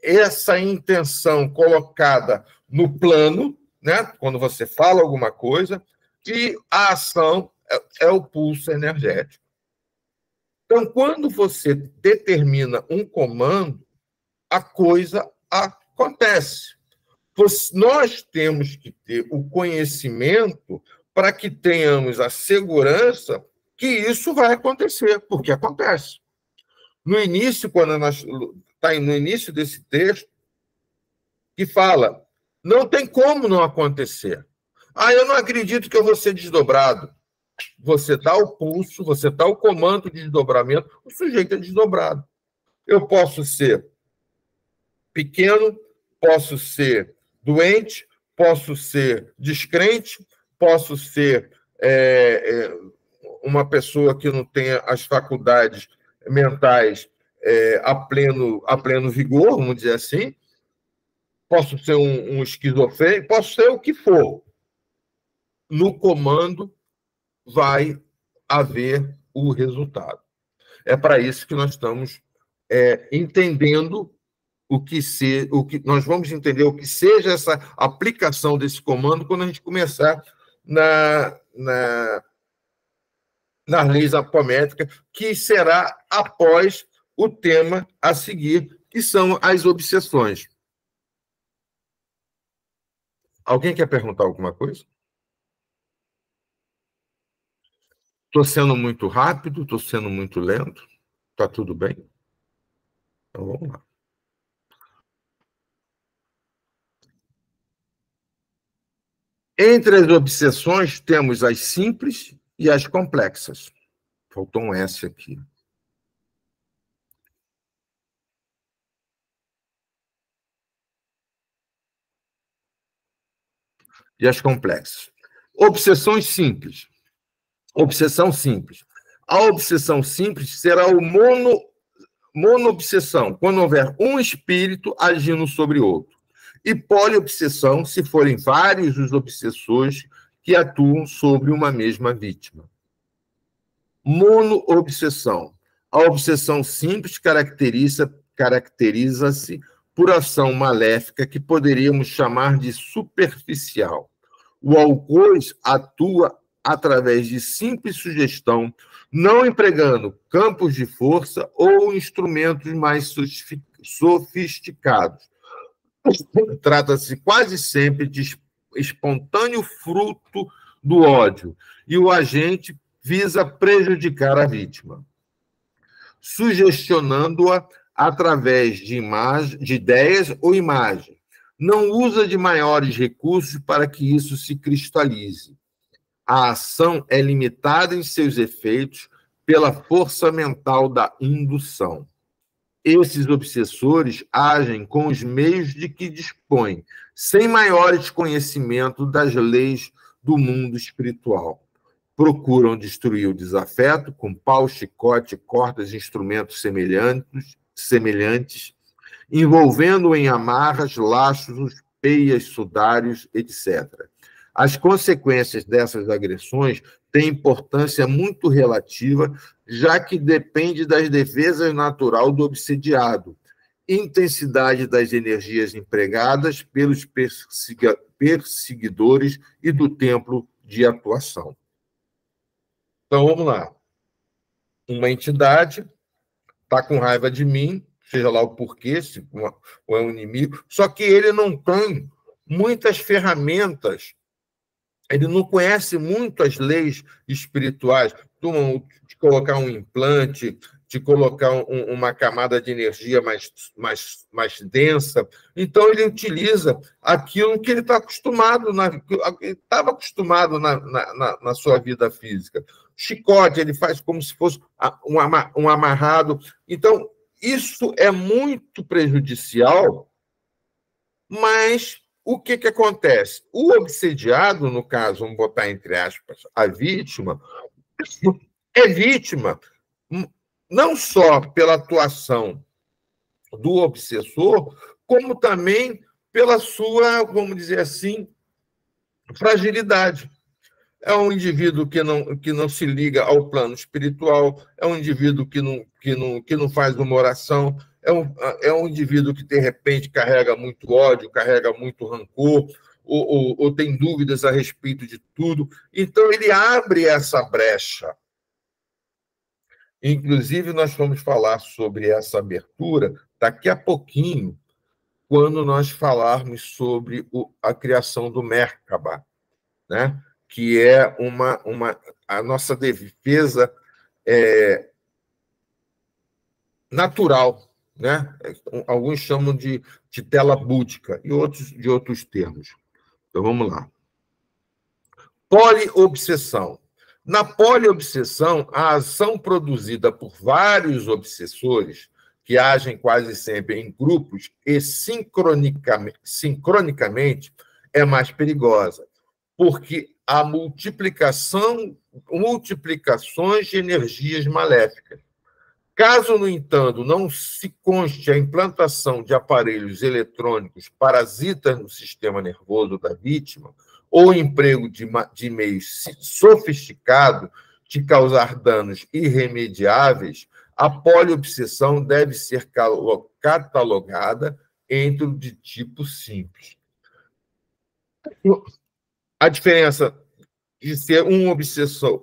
essa intenção colocada no plano, né? Quando você fala alguma coisa, e a ação é o pulso energético. Então, quando você determina um comando, a coisa acontece. Nós temos que ter o conhecimento para que tenhamos a segurança que isso vai acontecer, porque acontece. No início, quando está no início desse texto, que fala, não tem como não acontecer. Eu não acredito que eu vou ser desdobrado. Você dá o pulso, você dá o comando de desdobramento, o sujeito é desdobrado. Eu posso ser pequeno, posso ser doente, posso ser descrente, posso ser uma pessoa que não tenha as faculdades mentais a pleno vigor, vamos dizer assim, posso ser um esquizofrênico, posso ser o que for. No comando vai haver o resultado. É para isso que nós estamos entendendo o que nós vamos entender o que seja essa aplicação desse comando quando a gente começar nas leis apométricas, que será após o tema a seguir, que são as obsessões. Alguém quer perguntar alguma coisa? Estou sendo muito rápido? Estou sendo muito lento? Está tudo bem? Então, vamos lá. Entre as obsessões, temos as simples e as complexas. Faltou um S aqui. E as complexas. Obsessões simples. Obsessão simples. A obsessão simples será o monoobsessão, quando houver um espírito agindo sobre outro. E poliobsessão, se forem vários os obsessores que atuam sobre uma mesma vítima. Monoobsessão. A obsessão simples caracteriza-se por ação maléfica que poderíamos chamar de superficial. O algoz atua através de simples sugestão, não empregando campos de força ou instrumentos mais sofisticados. Trata-se quase sempre de espontâneo fruto do ódio, e o agente visa prejudicar a vítima, sugestionando-a através de ideias ou imagem. Não usa de maiores recursos para que isso se cristalize. A ação é limitada em seus efeitos pela força mental da indução. Esses obsessores agem com os meios de que dispõem, sem maiores conhecimentos das leis do mundo espiritual. Procuram destruir o desafeto com pau, chicote, cordas e instrumentos semelhantes, envolvendo-o em amarras, laços, peias, sudários, etc. As consequências dessas agressões têm importância muito relativa, já que depende das defesas natural do obsediado, intensidade das energias empregadas pelos perseguidores e do tempo de atuação. Então, vamos lá. Uma entidade está com raiva de mim, seja lá o porquê, se ou é um inimigo, só que ele não tem muitas ferramentas, ele não conhece muito as leis espirituais, de colocar um implante, de colocar uma camada de energia mais densa. Então, ele utiliza aquilo que ele está acostumado, estava acostumado na sua vida física. Chicote, ele faz como se fosse um amarrado. Então, isso é muito prejudicial, mas o que acontece? O obsediado, no caso, vamos botar entre aspas, a vítima, é vítima não só pela atuação do obsessor, como também pela sua, vamos dizer assim, fragilidade. É um indivíduo que não se liga ao plano espiritual, é um indivíduo que não faz uma oração, é um indivíduo que, de repente, carrega muito ódio, carrega muito rancor, ou tem dúvidas a respeito de tudo. Então, ele abre essa brecha. Inclusive, nós vamos falar sobre essa abertura daqui a pouquinho, quando nós falarmos sobre a criação do Merkaba, né? Que é a nossa defesa natural, né? Alguns chamam de tela búdica, e outros de outros termos. Então, vamos lá. Poliobsessão. Na poliobsessão, a ação produzida por vários obsessores, que agem quase sempre em grupos e sincronicamente, é mais perigosa, porque há multiplicações de energias maléficas. Caso, no entanto, não se conste a implantação de aparelhos eletrônicos parasitas no sistema nervoso da vítima, ou emprego de meios sofisticados de causar danos irremediáveis, a poliobsessão deve ser catalogada entre o de tipo simples. A diferença de ser um obsessor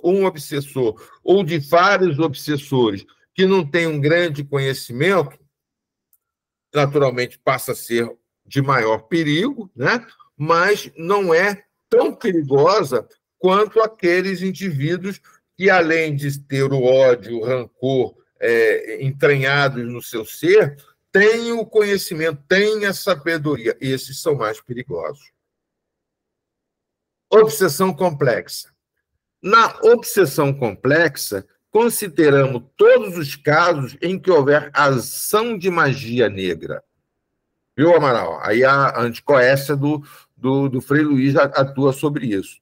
ou de vários obsessores que não têm um grande conhecimento, naturalmente passa a ser de maior perigo, né? Mas não é tão perigosa quanto aqueles indivíduos que, além de ter o ódio, o rancor entranhados no seu ser, têm o conhecimento, têm a sabedoria. Esses são mais perigosos. Obsessão complexa. Na obsessão complexa, consideramos todos os casos em que houver ação de magia negra. Viu, Amaral? Aí a anticoécia do Frei Luís atua sobre isso.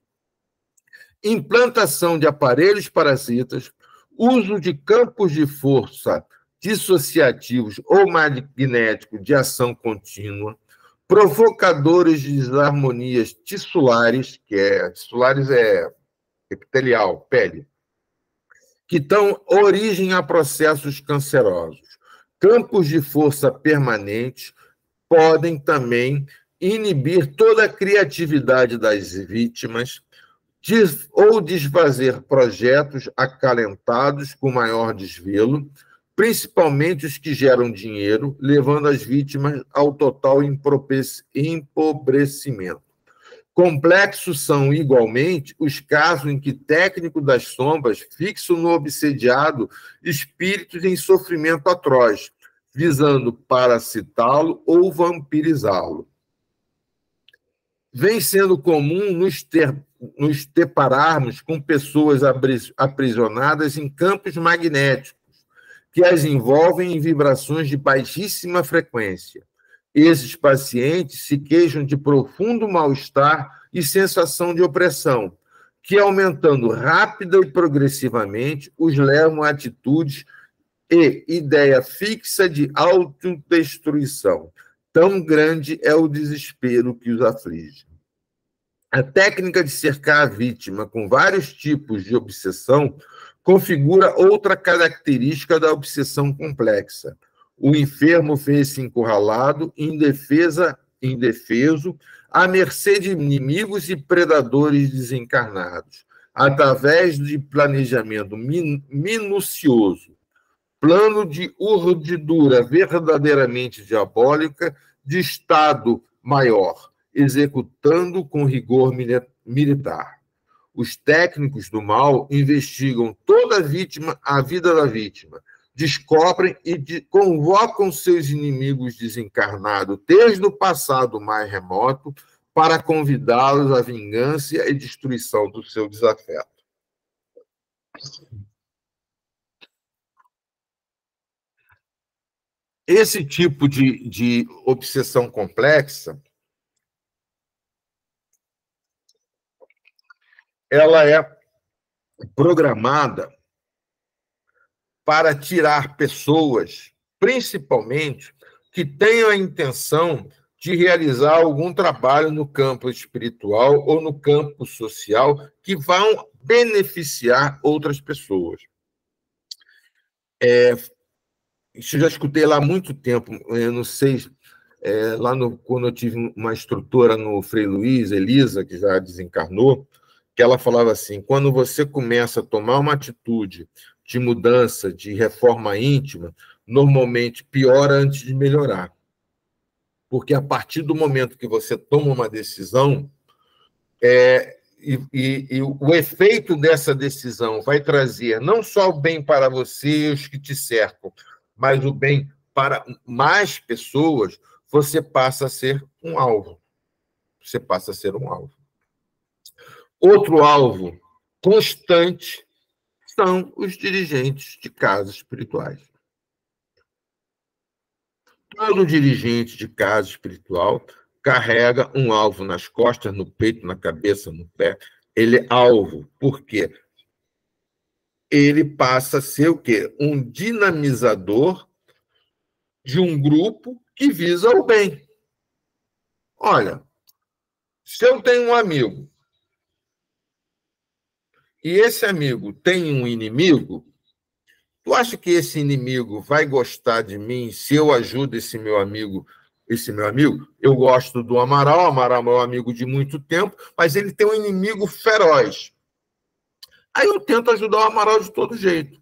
Implantação de aparelhos parasitas, uso de campos de força dissociativos ou magnéticos de ação contínua, provocadores de desarmonias tissulares, tissulares é epitelial, pele, que dão origem a processos cancerosos. Campos de força permanentes podem também inibir toda a criatividade das vítimas ou desfazer projetos acalentados com maior desvelo, principalmente os que geram dinheiro, levando as vítimas ao total empobrecimento. Complexos são, igualmente, os casos em que técnico das sombras fixam no obsediado espíritos em sofrimento atroz, visando parasitá-lo ou vampirizá-lo. Vem sendo comum nos depararmos com pessoas aprisionadas em campos magnéticos, que as envolvem em vibrações de baixíssima frequência. Esses pacientes se queixam de profundo mal-estar e sensação de opressão, que, aumentando rápida e progressivamente, os levam a atitudes e ideia fixa de autodestruição. Tão grande é o desespero que os aflige. A técnica de cercar a vítima com vários tipos de obsessão configura outra característica da obsessão complexa. O enfermo vê-se encurralado, indefeso, à mercê de inimigos e predadores desencarnados, através de planejamento minucioso. plano de urdidura verdadeiramente diabólica de Estado maior, executando com rigor militar. Os técnicos do mal investigam toda a vida da vítima, descobrem e convocam seus inimigos desencarnados desde o passado mais remoto para convidá-los à vingança e destruição do seu desafeto. Esse tipo de obsessão complexa, ela é programada para tirar pessoas, principalmente, que tenham a intenção de realizar algum trabalho no campo espiritual ou no campo social que vão beneficiar outras pessoas. Isso eu já escutei lá há muito tempo, eu não sei, quando eu tive uma instrutora no Frei Luiz, Elisa, que já desencarnou, que ela falava assim, quando você começa a tomar uma atitude de mudança, de reforma íntima, normalmente piora antes de melhorar. Porque a partir do momento que você toma uma decisão, e o efeito dessa decisão vai trazer não só o bem para você e os que te cercam, mas o bem para mais pessoas, você passa a ser um alvo. Você passa a ser um alvo. Outro alvo constante são os dirigentes de casas espirituais. Todo dirigente de casa espiritual carrega um alvo nas costas, no peito, na cabeça, no pé. Ele é alvo. Por quê? Ele passa a ser o quê? Um dinamizador de um grupo que visa o bem. Olha, se eu tenho um amigo e esse amigo tem um inimigo, tu acha que esse inimigo vai gostar de mim se eu ajudo esse meu amigo? Eu gosto do Amaral, o Amaral é meu amigo de muito tempo, mas ele tem um inimigo feroz. Aí eu tento ajudar o Amaral de todo jeito.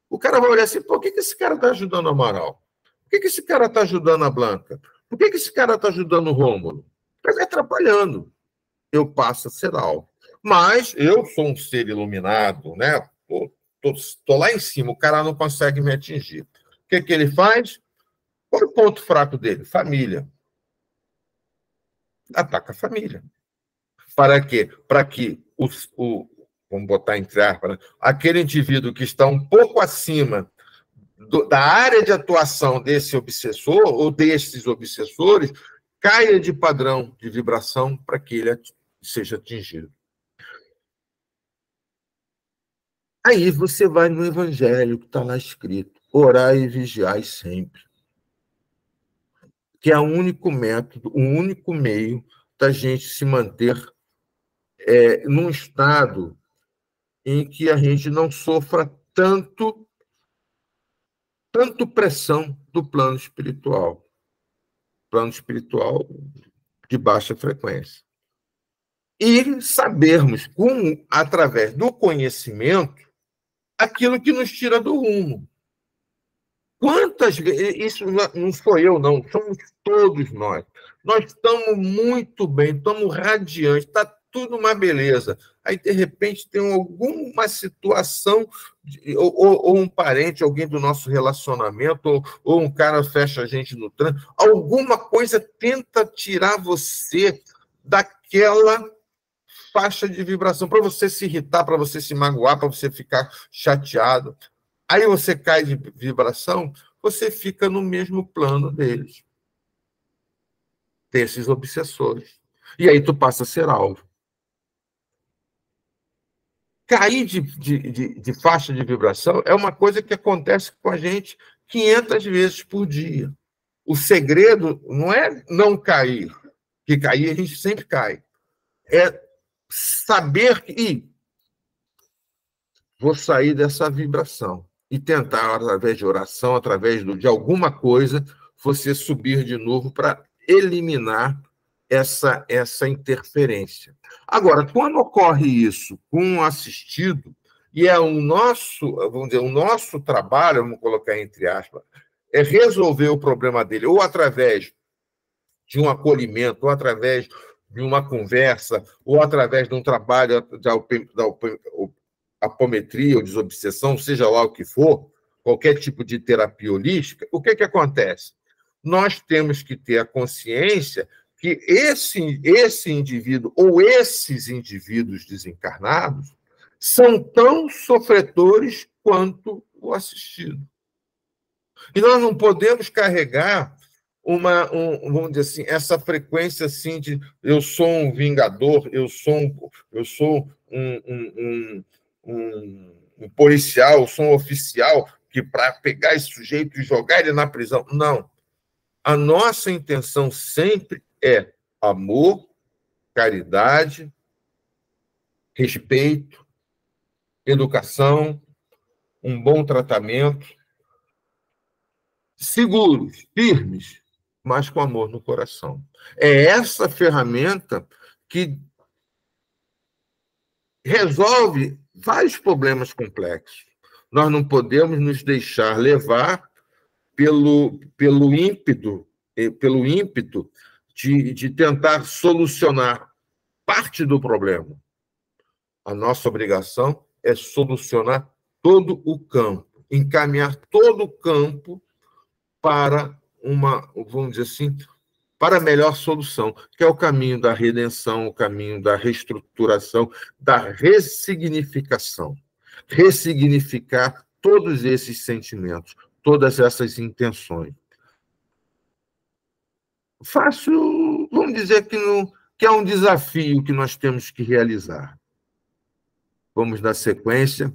O cara vai olhar assim, por que esse cara está ajudando o Amaral? Por que esse cara está ajudando a Blanca? Por que esse cara está ajudando o Rômulo? Está me atrapalhando. Eu passo a ser alvo. Mas eu sou um ser iluminado, né? Estou lá em cima, o cara não consegue me atingir. O que ele faz? Qual é o ponto fraco dele? Família. Ataca a família. Para quê? Para que vamos botar entre aspas, aquele indivíduo que está um pouco acima da área de atuação desse obsessor ou desses obsessores caia de padrão de vibração para que ele seja atingido. Aí você vai no Evangelho, que está lá escrito, orai e vigiai sempre. Que é o único método, o único meio da gente se manter num estado em que a gente não sofra tanto pressão do plano espiritual de baixa frequência. E sabermos, através do conhecimento, aquilo que nos tira do rumo. Quantas vezes, isso não sou eu, não, somos todos nós. Nós estamos muito bem, estamos radiantes, está tudo uma beleza. Aí, de repente, tem alguma situação, ou um parente, alguém do nosso relacionamento, ou um cara fecha a gente no trânsito, alguma coisa tenta tirar você daquela faixa de vibração, para você se irritar, para você se magoar, para você ficar chateado. Aí você cai de vibração, você fica no mesmo plano deles, desses obsessores. E aí tu passa a ser alvo. Cair de faixa de vibração é uma coisa que acontece com a gente 500 vezes por dia. O segredo não é não cair, que cair a gente sempre cai. É saber que vou sair dessa vibração e tentar, através de oração, através de alguma coisa, você subir de novo para eliminar essa interferência. Agora, quando ocorre isso com um assistido, E é o nosso, vamos dizer, o nosso trabalho, vamos colocar entre aspas, é resolver o problema dele, ou através de um acolhimento, ou através de uma conversa, ou através de um trabalho da apometria ou desobsessão, seja lá o que for, qualquer tipo de terapia holística, o que acontece? Nós temos que ter a consciência que esse indivíduo ou esses indivíduos desencarnados são tão sofredores quanto o assistido. E nós não podemos carregar vamos dizer assim, essa frequência assim de eu sou um vingador, eu sou um policial, eu sou um oficial que para pegar esse sujeito e jogar ele na prisão. Não. A nossa intenção sempre é amor, caridade, respeito, educação, um bom tratamento, seguros, firmes, mas com amor no coração. É essa ferramenta que resolve vários problemas complexos. Nós não podemos nos deixar levar pelo ímpeto de tentar solucionar parte do problema. A nossa obrigação é solucionar todo o campo, encaminhar todo o campo para vamos dizer assim, para a melhor solução, que é o caminho da redenção, o caminho da reestruturação, da ressignificação. Ressignificar todos esses sentimentos, todas essas intenções. Fácil, vamos dizer que é um desafio que nós temos que realizar. Vamos dar sequência.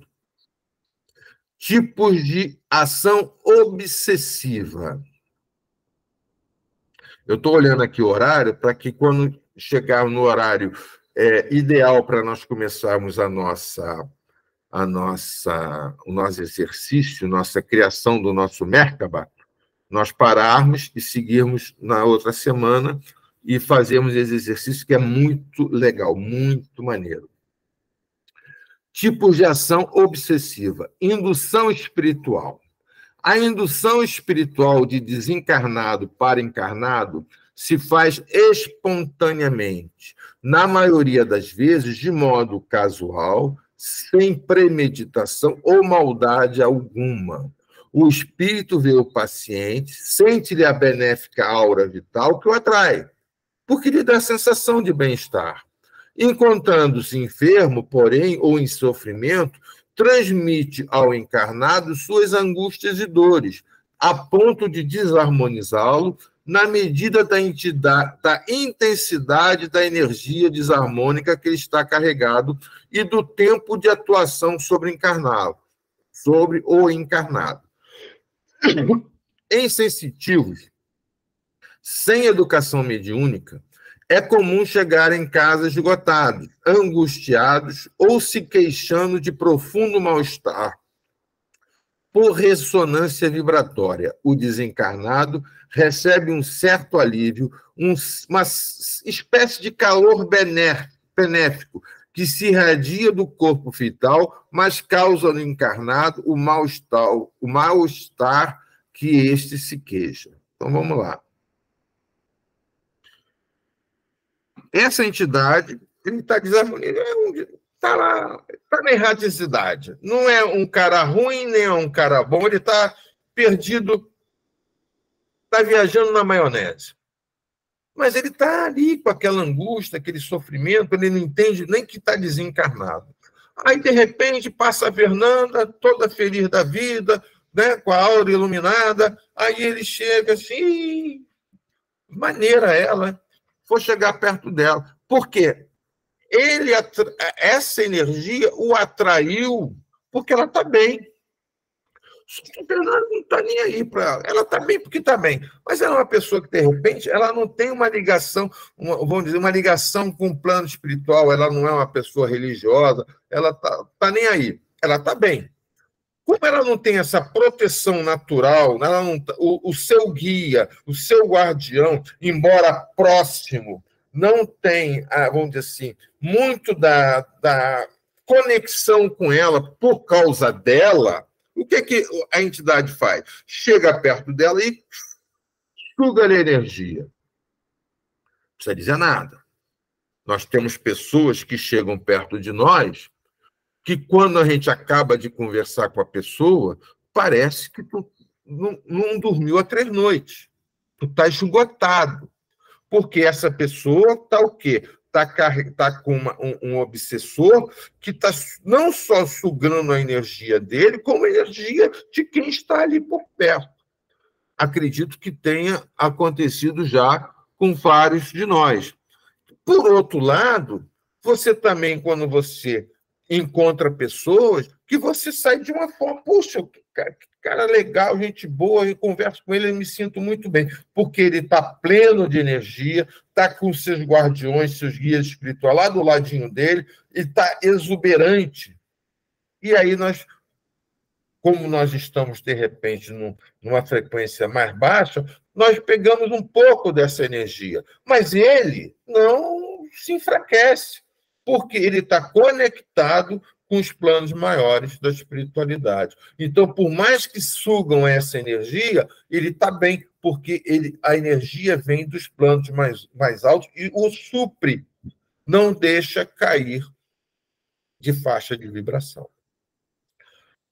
Tipos de ação obsessiva. Eu estou olhando aqui o horário para que, quando chegar no horário ideal para nós começarmos o nosso exercício, nossa criação do nosso Merkaba, nós pararmos e seguirmos na outra semana e fazermos esse exercício que é muito legal, muito maneiro. Tipos de ação obsessiva. Indução espiritual. A indução espiritual de desencarnado para encarnado se faz espontaneamente, na maioria das vezes, de modo casual, sem premeditação ou maldade alguma. O espírito vê o paciente, sente-lhe a benéfica aura vital que o atrai, porque lhe dá a sensação de bem-estar. Encontrando-se enfermo, porém, ou em sofrimento, transmite ao encarnado suas angústias e dores, a ponto de desarmonizá-lo na medida da intensidade da energia desarmônica que ele está carregado e do tempo de atuação sobre o encarnado. Em sensitivos, sem educação mediúnica, é comum chegar em casa esgotados, angustiados ou se queixando de profundo mal-estar. Por ressonância vibratória, o desencarnado recebe um certo alívio, uma espécie de calor benéfico que se irradia do corpo vital, mas causa no encarnado o mal-estar que este se queixa. Então, vamos lá. Essa entidade, ele está está na erraticidade. Não é um cara ruim, nem é um cara bom, ele está perdido, está viajando na maionese. Mas ele está ali com aquela angústia, aquele sofrimento, ele não entende nem que está desencarnado. Aí, de repente, passa a Fernanda, toda feliz da vida, né, com a aura iluminada, aí ele chega assim, maneira ela, vou chegar perto dela. Por quê? Essa energia o atraiu porque ela está bem. A Fernanda não está nem aí para ela. Ela está bem porque está bem. Mas ela é uma pessoa que, de repente, ela não tem uma ligação, vamos dizer, uma ligação com o plano espiritual, ela não é uma pessoa religiosa, ela está nem aí. Ela está bem. Como ela não tem essa proteção natural, ela não, o seu guia, o seu guardião, embora próximo, não tem, vamos dizer assim, muito conexão com ela, por causa dela, o que a entidade faz? Chega perto dela e suga-lhe a energia. Não precisa dizer nada. Nós temos pessoas que chegam perto de nós que, quando a gente acaba de conversar com a pessoa, parece que tu não dormiu há 3 noites. Tu está esgotado. Porque essa pessoa está o quê? Está com um obsessor que está não só sugando a energia dele, como a energia de quem está ali por perto. Acredito que tenha acontecido já com vários de nós. Por outro lado, você também, quando você encontra pessoas, que você sai de uma forma, puxa, cara legal, gente boa, eu converso com ele e me sinto muito bem, porque ele está pleno de energia, está com seus guardiões, seus guias espirituais lá do ladinho dele, e está exuberante. E aí como nós estamos, de repente, numa frequência mais baixa, nós pegamos um pouco dessa energia. Mas ele não se enfraquece, porque ele está conectado com os planos maiores da espiritualidade. Então, por mais que sugam essa energia, ele está bem, porque a energia vem dos planos mais altos e o supre, não deixa cair de faixa de vibração.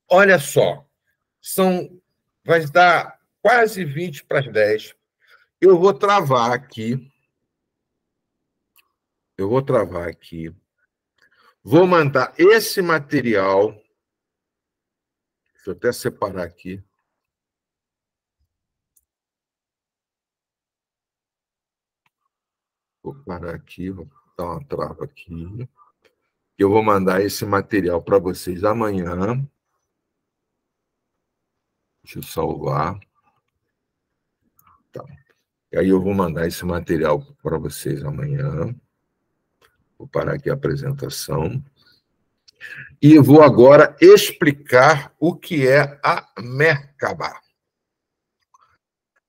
Olha só, vai dar quase 20 para as 10. Eu vou travar aqui. Vou mandar esse material. Deixa eu até separar aqui. Vou parar aqui, vou dar uma trava aqui. Eu vou mandar esse material para vocês amanhã. Deixa eu salvar. Tá. E aí eu vou mandar esse material para vocês amanhã. Vou parar aqui a apresentação. E vou agora explicar o que é a Merkaba.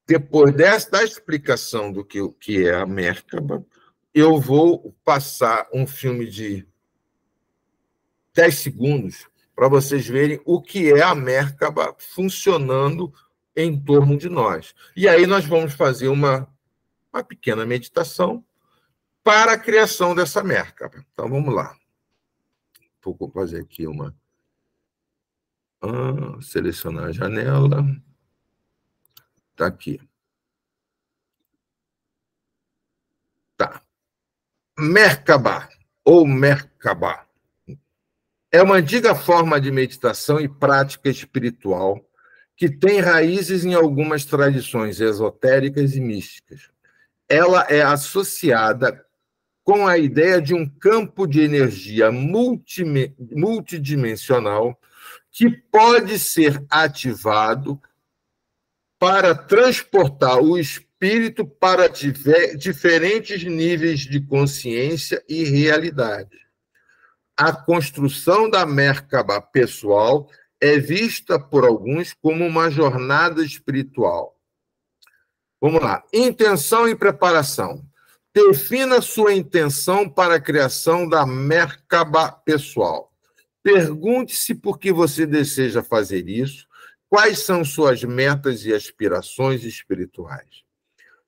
Depois da explicação do que é a Merkaba, eu vou passar um filme de 10 segundos para vocês verem o que é a Merkaba funcionando em torno de nós. E aí nós vamos fazer uma pequena meditação para a criação dessa Merkaba. Então, vamos lá. Vou fazer aqui selecionar a janela. Está aqui. Tá. Merkaba, ou Merkaba, é uma antiga forma de meditação e prática espiritual que tem raízes em algumas tradições esotéricas e místicas. Ela é associada com a ideia de um campo de energia multidimensional que pode ser ativado para transportar o espírito para diferentes níveis de consciência e realidade. A construção da Merkaba pessoal é vista por alguns como uma jornada espiritual. Vamos lá. Intenção e preparação. Defina sua intenção para a criação da Merkaba pessoal. Pergunte-se por que você deseja fazer isso, quais são suas metas e aspirações espirituais.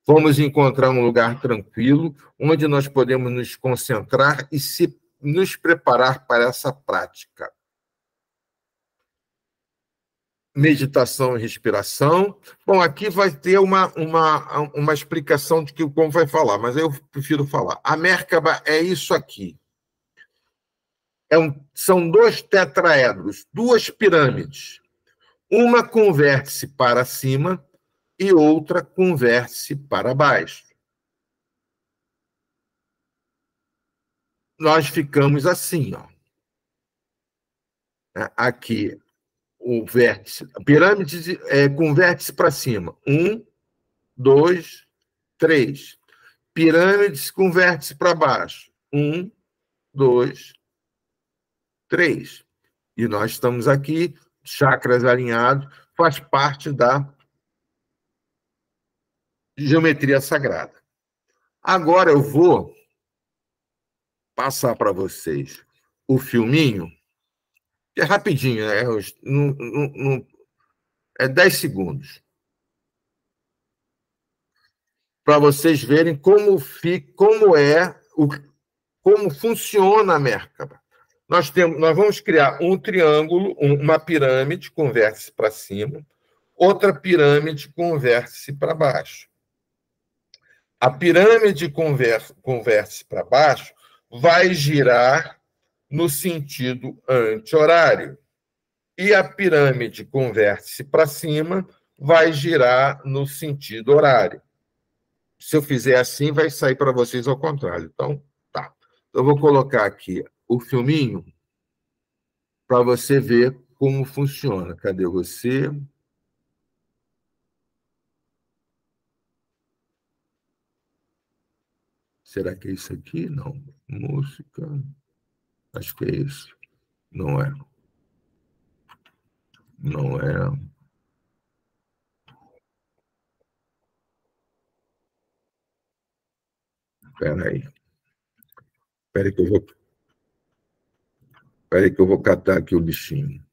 Vamos encontrar um lugar tranquilo, onde nós podemos nos concentrar e nos preparar para essa prática. Meditação e respiração. Bom, aqui vai ter uma explicação de como vai falar, mas eu prefiro falar. A Merkaba é isso aqui. São 2 tetraedros, 2 pirâmides. Uma com vértice para cima e outra com vértice para baixo. Nós ficamos assim, ó. Aqui, o vértice, pirâmide com vértice para cima. 1, 2, 3. Pirâmides com vértice para baixo. 1, 2, 3. E nós estamos aqui, chakras alinhados, faz parte da geometria sagrada. Agora eu vou passar para vocês o filminho, que é rapidinho, é 10 segundos, para vocês verem como funciona a Merkaba. Nós vamos criar um triângulo, uma pirâmide com vértice para cima, outra pirâmide com vértice para baixo. A pirâmide com vértice para baixo vai girar no sentido anti-horário. E a pirâmide com vértice para cima vai girar no sentido horário. Se eu fizer assim, vai sair para vocês ao contrário. Então, tá. Então, eu vou colocar aqui o filminho para você ver como funciona. Cadê você? Será que é isso aqui? Não. Música. Acho que é isso. Não é. Não é. Espera aí. Espera aí que eu vou catar aqui o bichinho.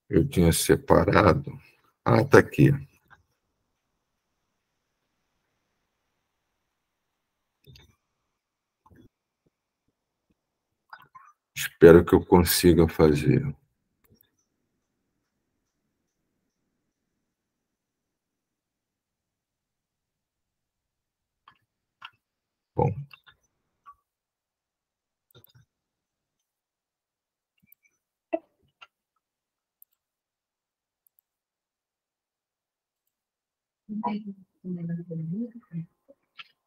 Eu tinha separado. Ah, está aqui. Espero que eu consiga fazer. Bom.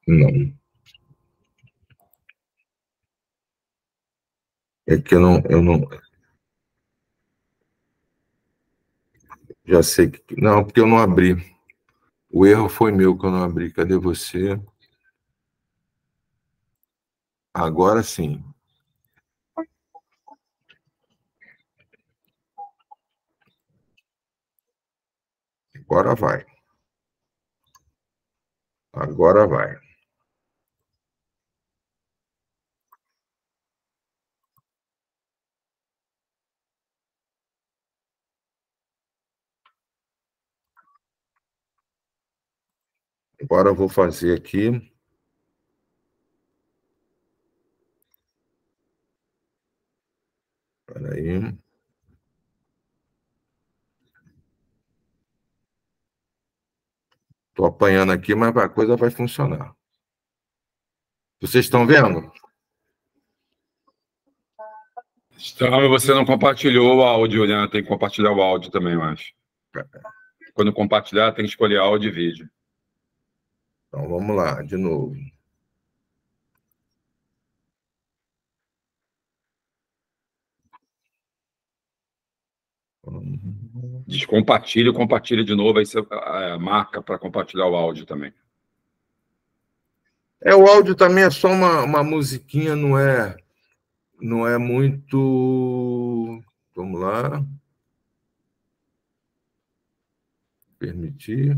Não. É que eu não. Já sei que. Não, porque eu não abri. O erro foi meu que eu não abri. Cadê você? Agora sim. Agora vai. Agora vai. Agora eu vou fazer aqui. Espera aí. Estou apanhando aqui, mas a coisa vai funcionar. Vocês estão vendo?
Então, você não compartilhou o áudio, né? Tem que compartilhar o áudio também, eu acho. Quando compartilhar, tem que escolher áudio e vídeo.
Então, vamos lá, de novo.
Descompartilha, compartilha de novo, aí você marca para compartilhar o áudio também.
O áudio também é só uma musiquinha, não é muito... Vamos lá. Permitir.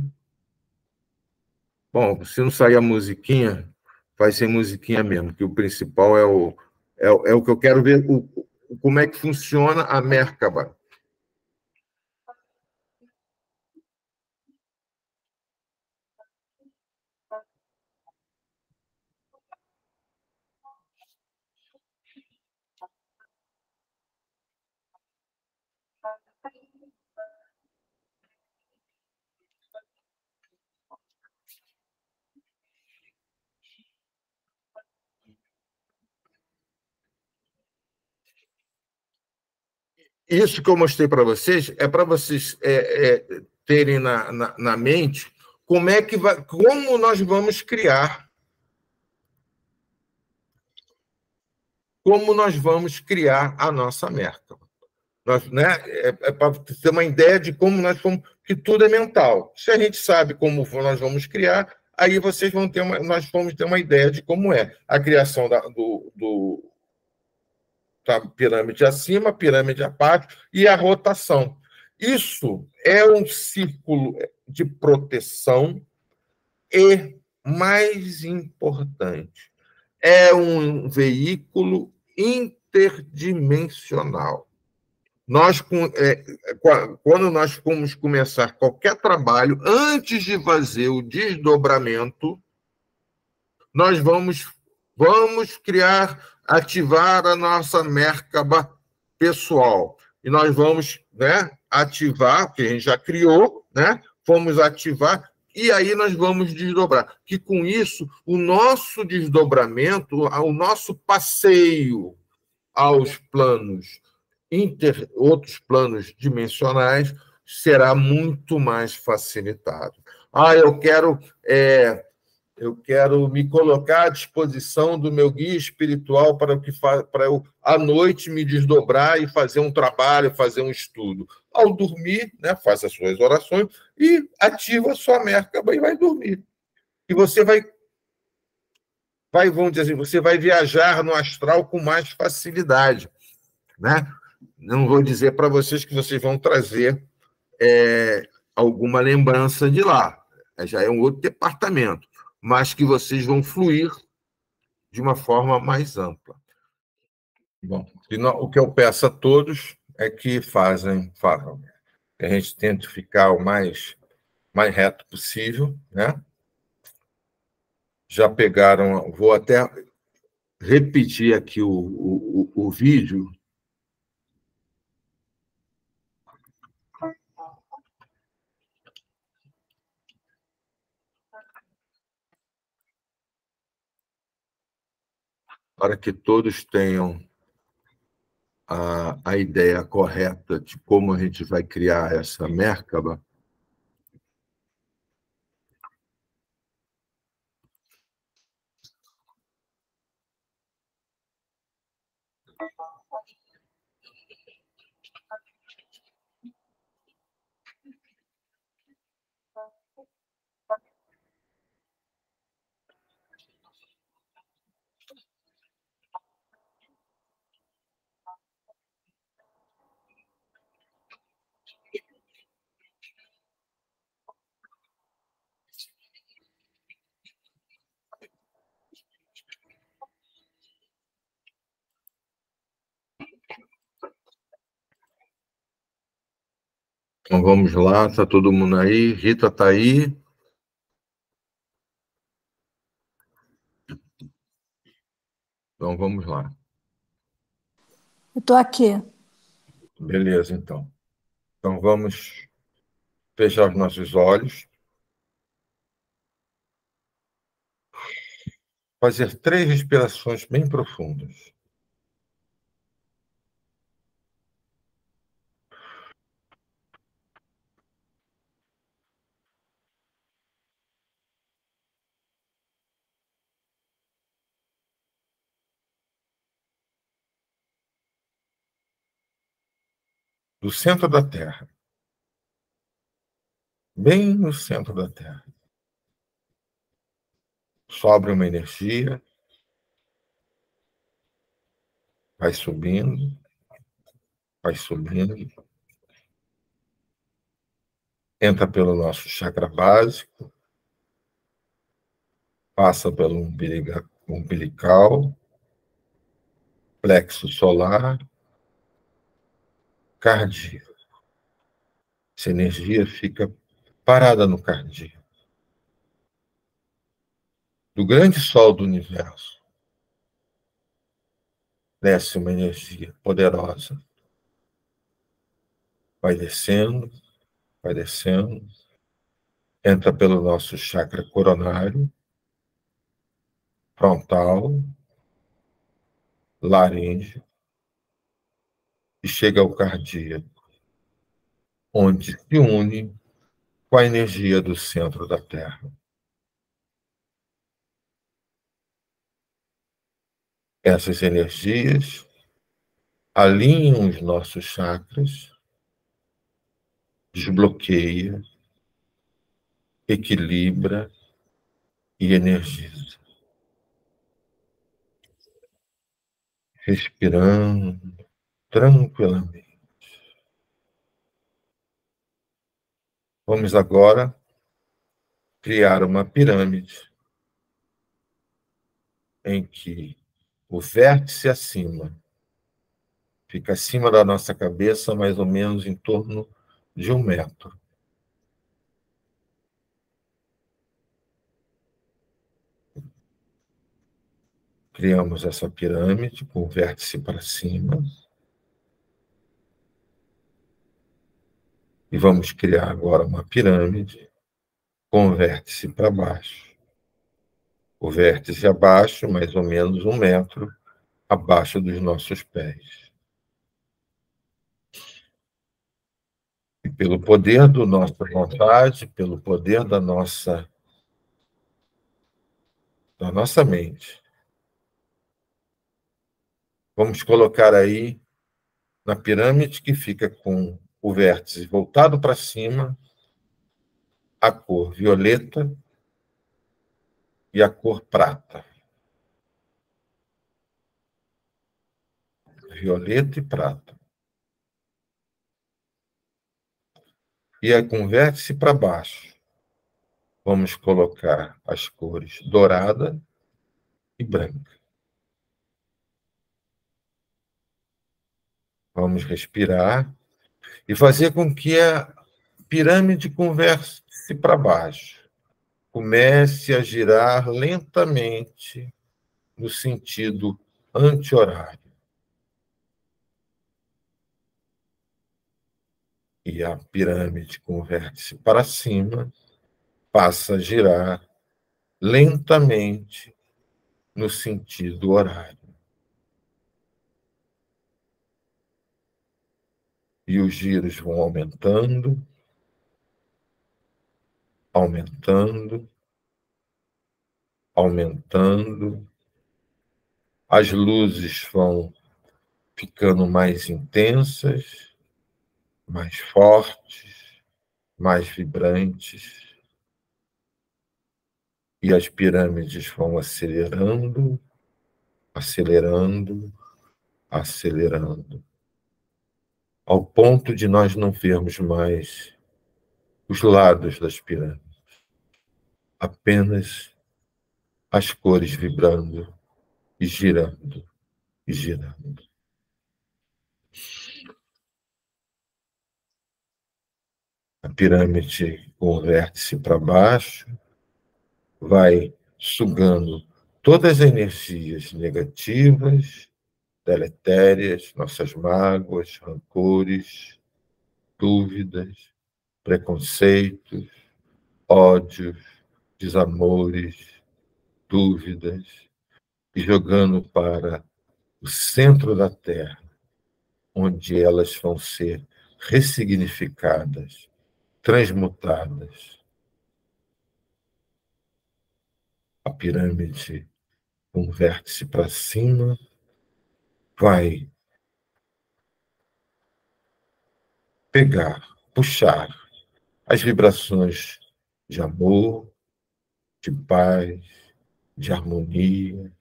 Bom, se não sair a musiquinha, vai ser musiquinha mesmo, que o principal é o que eu quero ver, como é que funciona a Merkaba. Isso que eu mostrei para vocês é para vocês terem na mente como nós vamos criar a nossa Merkaba. Para ter uma ideia de como nós vamos, que tudo é mental. Se a gente sabe como nós vamos criar, aí nós vamos ter uma ideia de como é a criação da pirâmide acima, pirâmide abaixo e a rotação. Isso é um círculo de proteção E, mais importante, é um veículo interdimensional. Quando nós formos começar qualquer trabalho, antes de fazer o desdobramento, nós vamos ativar a nossa Merkaba pessoal. E nós vamos, né, ativar, que a gente já criou, né? Vamos ativar, e aí nós vamos desdobrar. Que com isso, o nosso desdobramento, o nosso passeio aos planos outros planos dimensionais será muito mais facilitado. Eu quero me colocar à disposição do meu guia espiritual para eu, à noite, me desdobrar e fazer um trabalho, fazer um estudo. Ao dormir, né, faz as suas orações e ativa a sua Merkaba e vai dormir. E você vamos dizer assim, você vai viajar no astral com mais facilidade, né? Não vou dizer para vocês que vocês vão trazer alguma lembrança de lá. Já é um outro departamento, mas que vocês vão fluir de uma forma mais ampla. Bom, o que eu peço a todos é que façam, que a gente tente ficar o mais reto possível, né? Já pegaram, vou até repetir aqui o vídeo. Para que todos tenham a ideia correta de como a gente vai criar essa Merkaba. Então vamos lá, está todo mundo aí? Rita está aí? Então vamos lá.
Eu estou aqui.
Beleza, então. Então vamos fechar os nossos olhos. Fazer 3 respirações bem profundas. Do centro da Terra. Bem no centro da Terra. Sobe uma energia. Vai subindo. Vai subindo. Entra pelo nosso chakra básico. Passa pelo umbilical. Plexo solar. Cardíaco. Essa energia fica parada no cardíaco. Do grande sol do universo, desce uma energia poderosa. Vai descendo, entra pelo nosso chakra coronário, frontal, laríngeo, e chega ao cardíaco, onde se une com a energia do centro da Terra. Essas energias alinham os nossos chakras, desbloqueia, equilibra e energiza. Respirando tranquilamente. Vamos agora criar uma pirâmide em que o vértice acima fica acima da nossa cabeça, mais ou menos em torno de 1 metro. Criamos essa pirâmide com o vértice para cima. E vamos criar agora uma pirâmide com o vértice para baixo. O vértice abaixo, mais ou menos 1 metro abaixo dos nossos pés. E pelo poder da nossa vontade, pelo poder da nossa mente, vamos colocar aí na pirâmide que fica com o vértice voltado para cima, a cor violeta e a cor prata. Violeta e prata. E aí, com o vértice para baixo, vamos colocar as cores dourada e branca. Vamos respirar e fazer com que a pirâmide com o vértice para baixo comece a girar lentamente no sentido anti-horário. E a pirâmide com o vértice para cima passa a girar lentamente no sentido horário. E os giros vão aumentando, aumentando, aumentando. As luzes vão ficando mais intensas, mais fortes, mais vibrantes. E as pirâmides vão acelerando, acelerando, acelerando, ao ponto de nós não vermos mais os lados das pirâmides, apenas as cores vibrando e girando e girando. A pirâmide com o vértice para baixo vai sugando todas as energias negativas, deletérias, nossas mágoas, rancores, dúvidas, preconceitos, ódios, desamores, dúvidas, e jogando para o centro da Terra, onde elas vão ser ressignificadas, transmutadas. A pirâmide com o vértice para cima vai pegar, puxar as vibrações de amor, de paz, de harmonia,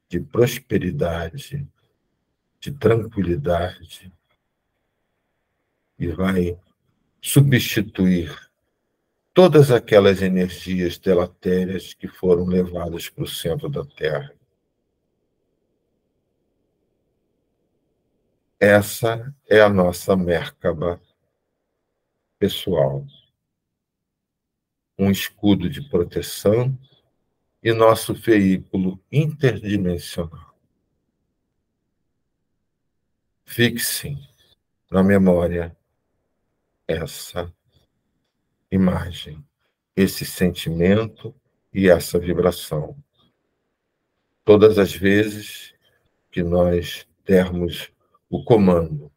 de prosperidade, de tranquilidade, e vai substituir todas aquelas energias deletérias que foram levadas para o centro da Terra. Essa é a nossa Merkaba pessoal. Um escudo de proteção e nosso veículo interdimensional. Fixe na memória essa imagem, esse sentimento e essa vibração. Todas as vezes que nós dermos o comando,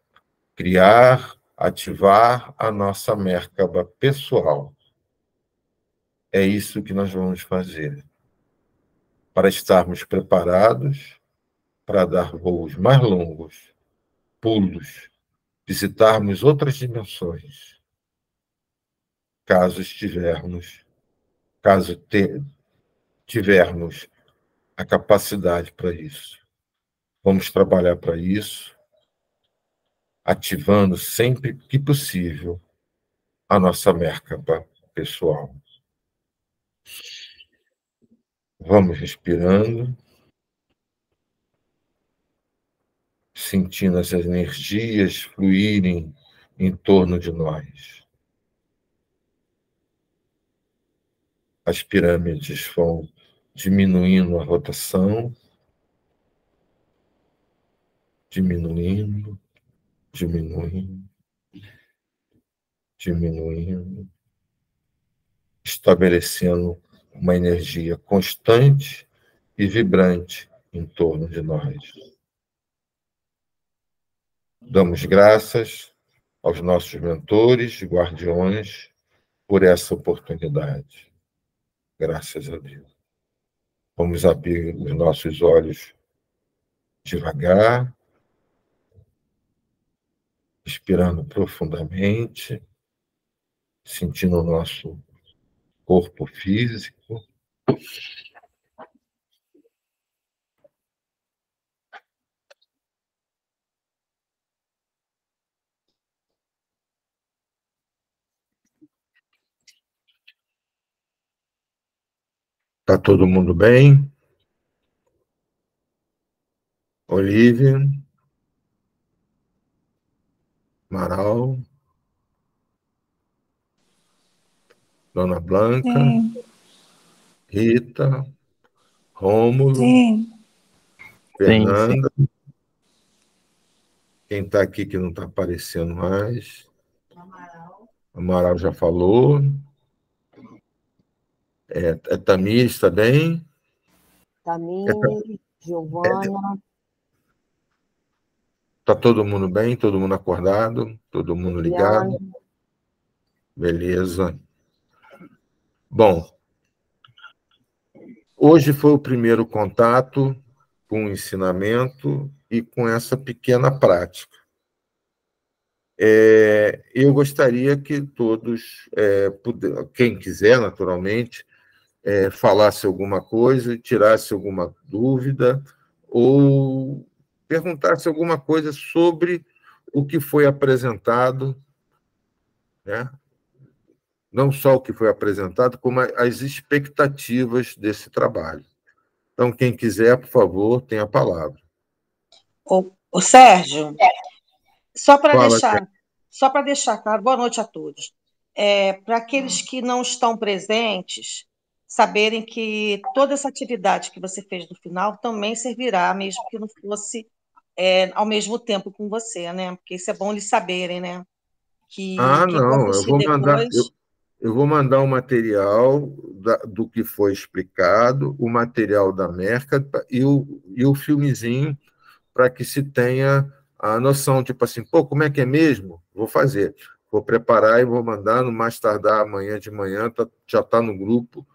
criar, ativar a nossa Merkaba pessoal, é isso que nós vamos fazer, para estarmos preparados para dar voos mais longos, pulos, visitarmos outras dimensões, caso tivermos a capacidade para isso. Vamos trabalhar para isso, ativando sempre que possível a nossa Merkaba pessoal. Vamos respirando, sentindo essas energias fluírem em torno de nós. As pirâmides vão diminuindo a rotação, diminuindo, estabelecendo uma energia constante e vibrante em torno de nós. Damos graças aos nossos mentores e guardiões por essa oportunidade. Graças a Deus. Vamos abrir os nossos olhos devagar, respirando profundamente, sentindo o nosso corpo físico. Está todo mundo bem? Olívia? Amaral? Dona Blanca?
Sim.
Rita? Rômulo?
Sim.
Fernanda? Quem está aqui que não está aparecendo mais? Amaral já falou. Tamires está bem?
Tamires, Giovana.
Está todo mundo bem? Todo mundo acordado? Todo mundo ligado? Beleza. Bom, hoje foi o primeiro contato com o ensinamento e com essa pequena prática. Eu gostaria que todos, quem quiser, naturalmente, falasse alguma coisa, tirasse alguma dúvida ou perguntasse alguma coisa sobre o que foi apresentado, né? Não só o que foi apresentado, como as expectativas desse trabalho. Então, quem quiser, por favor, tem a palavra.
O Sérgio, só para
Fala,
deixar claro, boa noite a todos. Para aqueles que não estão presentes, saberem que toda essa atividade que você fez no final também servirá, mesmo que não fosse ao mesmo tempo com você, né? Porque isso é bom eles saberem, né? Que quem vai
não,
assistir depois...
eu vou mandar o material do que foi explicado, o material da Merca e o filmezinho para que se tenha a noção, tipo assim, pô, como é que é mesmo? Vou fazer. Vou preparar e vou mandar, no mais tardar amanhã de manhã, já está no grupo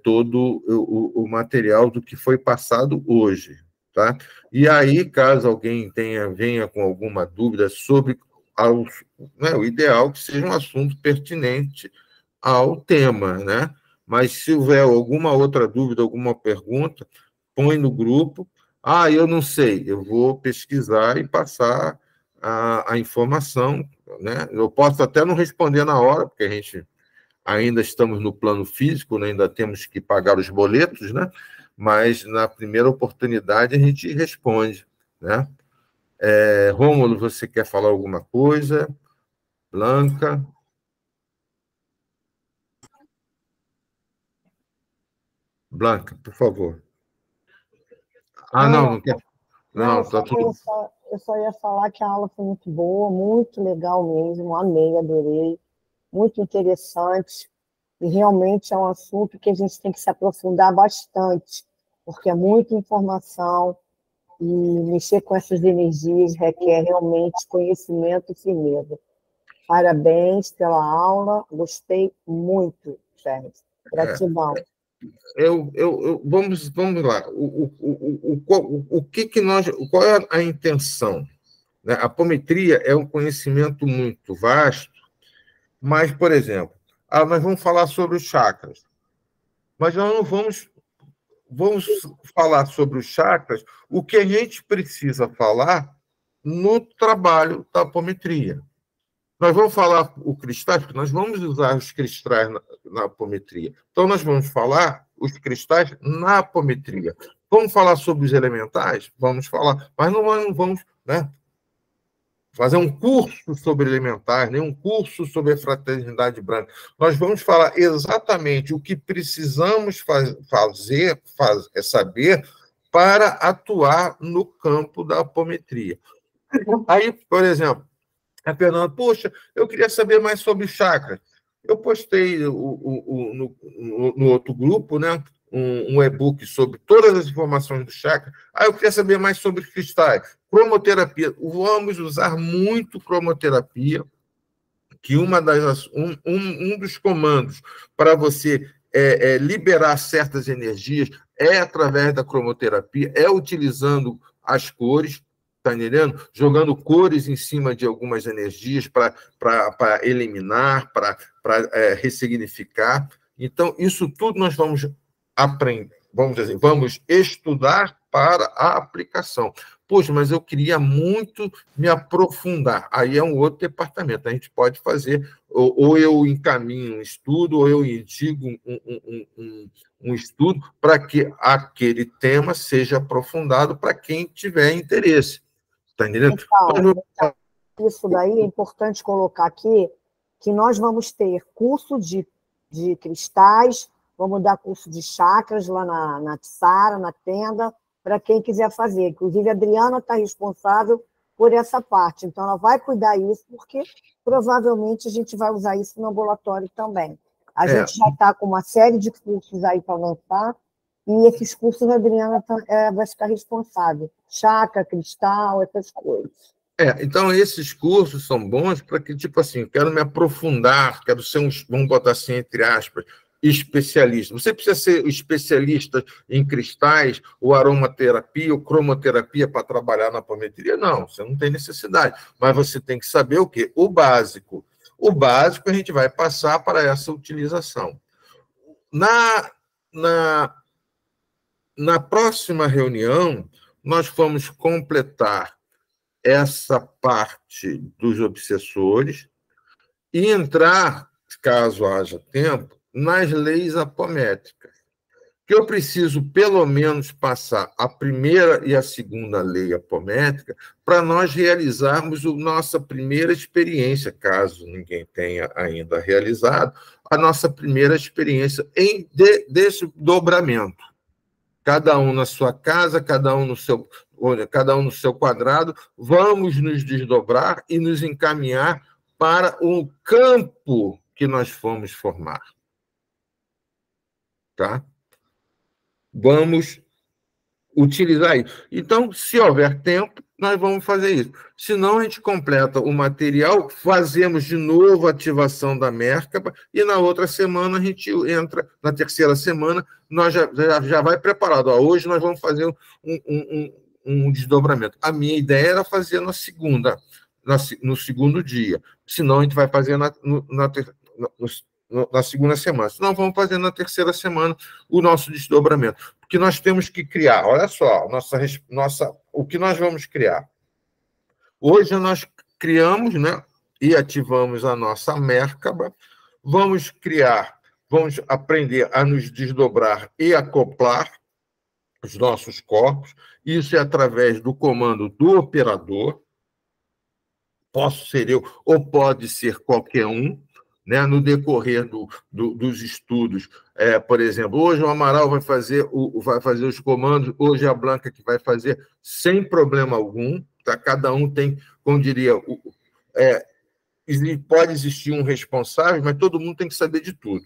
todo o material do que foi passado hoje. Tá? E aí, caso alguém venha com alguma dúvida sobre o ideal que seja um assunto pertinente ao tema, né? Mas se houver alguma outra dúvida, alguma pergunta, põe no grupo. Eu não sei, eu vou pesquisar e passar a informação, né? Eu posso até não responder na hora, porque a gente ainda estamos no plano físico, né? Ainda temos que pagar os boletos, né? Mas na primeira oportunidade a gente responde, né? Rômulo, você quer falar alguma coisa? Blanca? Blanca, por favor. Não quer. Não, tá tudo.
Eu só ia falar que a aula foi muito boa, muito legal mesmo, amei, adorei, muito interessante, e realmente é um assunto que a gente tem que se aprofundar bastante, porque é muita informação, e mexer com essas energias requer realmente conhecimento e firmeza. Parabéns pela aula, gostei muito, Sérgio. Gratidão.
Vamos lá. Qual é a intenção? A apometria é um conhecimento muito vasto, mas, por exemplo, nós vamos falar sobre os chakras, mas nós não vamos falar sobre os chakras o que a gente precisa falar no trabalho da apometria. Nós vamos falar o cristais, porque nós vamos usar os cristais na apometria. Então, nós vamos falar os cristais na apometria. Vamos falar sobre os elementais? Vamos falar, mas não vamos, né, fazer um curso sobre elementais, nem um curso sobre a fraternidade branca. Nós vamos falar exatamente o que precisamos saber para atuar no campo da apometria. Aí, por exemplo, a Fernanda, poxa, eu queria saber mais sobre chakras. Eu postei no outro grupo, né, um e-book sobre todas as informações do chakra. Eu queria saber mais sobre cristais. Cromoterapia. Vamos usar muito cromoterapia, que um dos comandos para você liberar certas energias é através da cromoterapia, é utilizando as cores, está entendendo? Jogando cores em cima de algumas energias para eliminar, para ressignificar. Então, isso tudo nós vamos aprender, vamos estudar para a aplicação. Poxa, mas eu queria muito me aprofundar. Aí é um outro departamento. A gente pode fazer, ou eu encaminho um estudo, ou eu indico um estudo para que aquele tema seja aprofundado para quem tiver interesse. Está entendendo?
Então, isso daí é importante colocar aqui, que nós vamos ter curso de cristais, vamos dar curso de chakras lá na Tsara, na tenda, para quem quiser fazer. Inclusive, a Adriana está responsável por essa parte. Então, ela vai cuidar disso, porque provavelmente a gente vai usar isso no ambulatório também. A gente já está com uma série de cursos aí para lançar, e esses cursos a Adriana vai ficar responsável. Chakra, cristal, essas coisas.
Então, esses cursos são bons para que, tipo assim, quero me aprofundar, quero ser vamos botar assim, entre aspas, especialista. Você precisa ser especialista em cristais, ou aromaterapia, ou cromoterapia para trabalhar na apometria? Não, você não tem necessidade. Mas você tem que saber o quê? O básico. O básico a gente vai passar para essa utilização. Na próxima reunião, nós vamos completar essa parte dos obsessores e entrar, caso haja tempo, nas leis apométricas. Que eu preciso, pelo menos, passar a primeira e a segunda lei apométrica para nós realizarmos a nossa primeira experiência, caso ninguém tenha ainda realizado, a nossa primeira experiência em desdobramento. Cada um na sua casa, cada um no seu quadrado, vamos nos desdobrar e nos encaminhar para o campo que nós fomos formar. Tá? Vamos utilizar isso. Então, se houver tempo, nós vamos fazer isso. Senão, a gente completa o material, fazemos de novo a ativação da Merkaba, e na outra semana a gente entra, na terceira semana, nós já vai preparado. Hoje nós vamos fazer um desdobramento. A minha ideia era fazer na segunda, no segundo dia. Senão, a gente vai fazer na segunda semana. Senão, vamos fazer na terceira semana o nosso desdobramento. Porque nós temos que criar, olha só, o que nós vamos criar. Hoje nós criamos, né, e ativamos a nossa Merkaba, vamos aprender a nos desdobrar e acoplar os nossos corpos. Isso é através do comando do operador. Posso ser eu, ou pode ser qualquer um. Né, no decorrer dos estudos, por exemplo, hoje o Amaral vai fazer os comandos, hoje a Blanca que vai fazer, sem problema algum, tá? Cada um tem, como diria, pode existir um responsável, mas todo mundo tem que saber de tudo.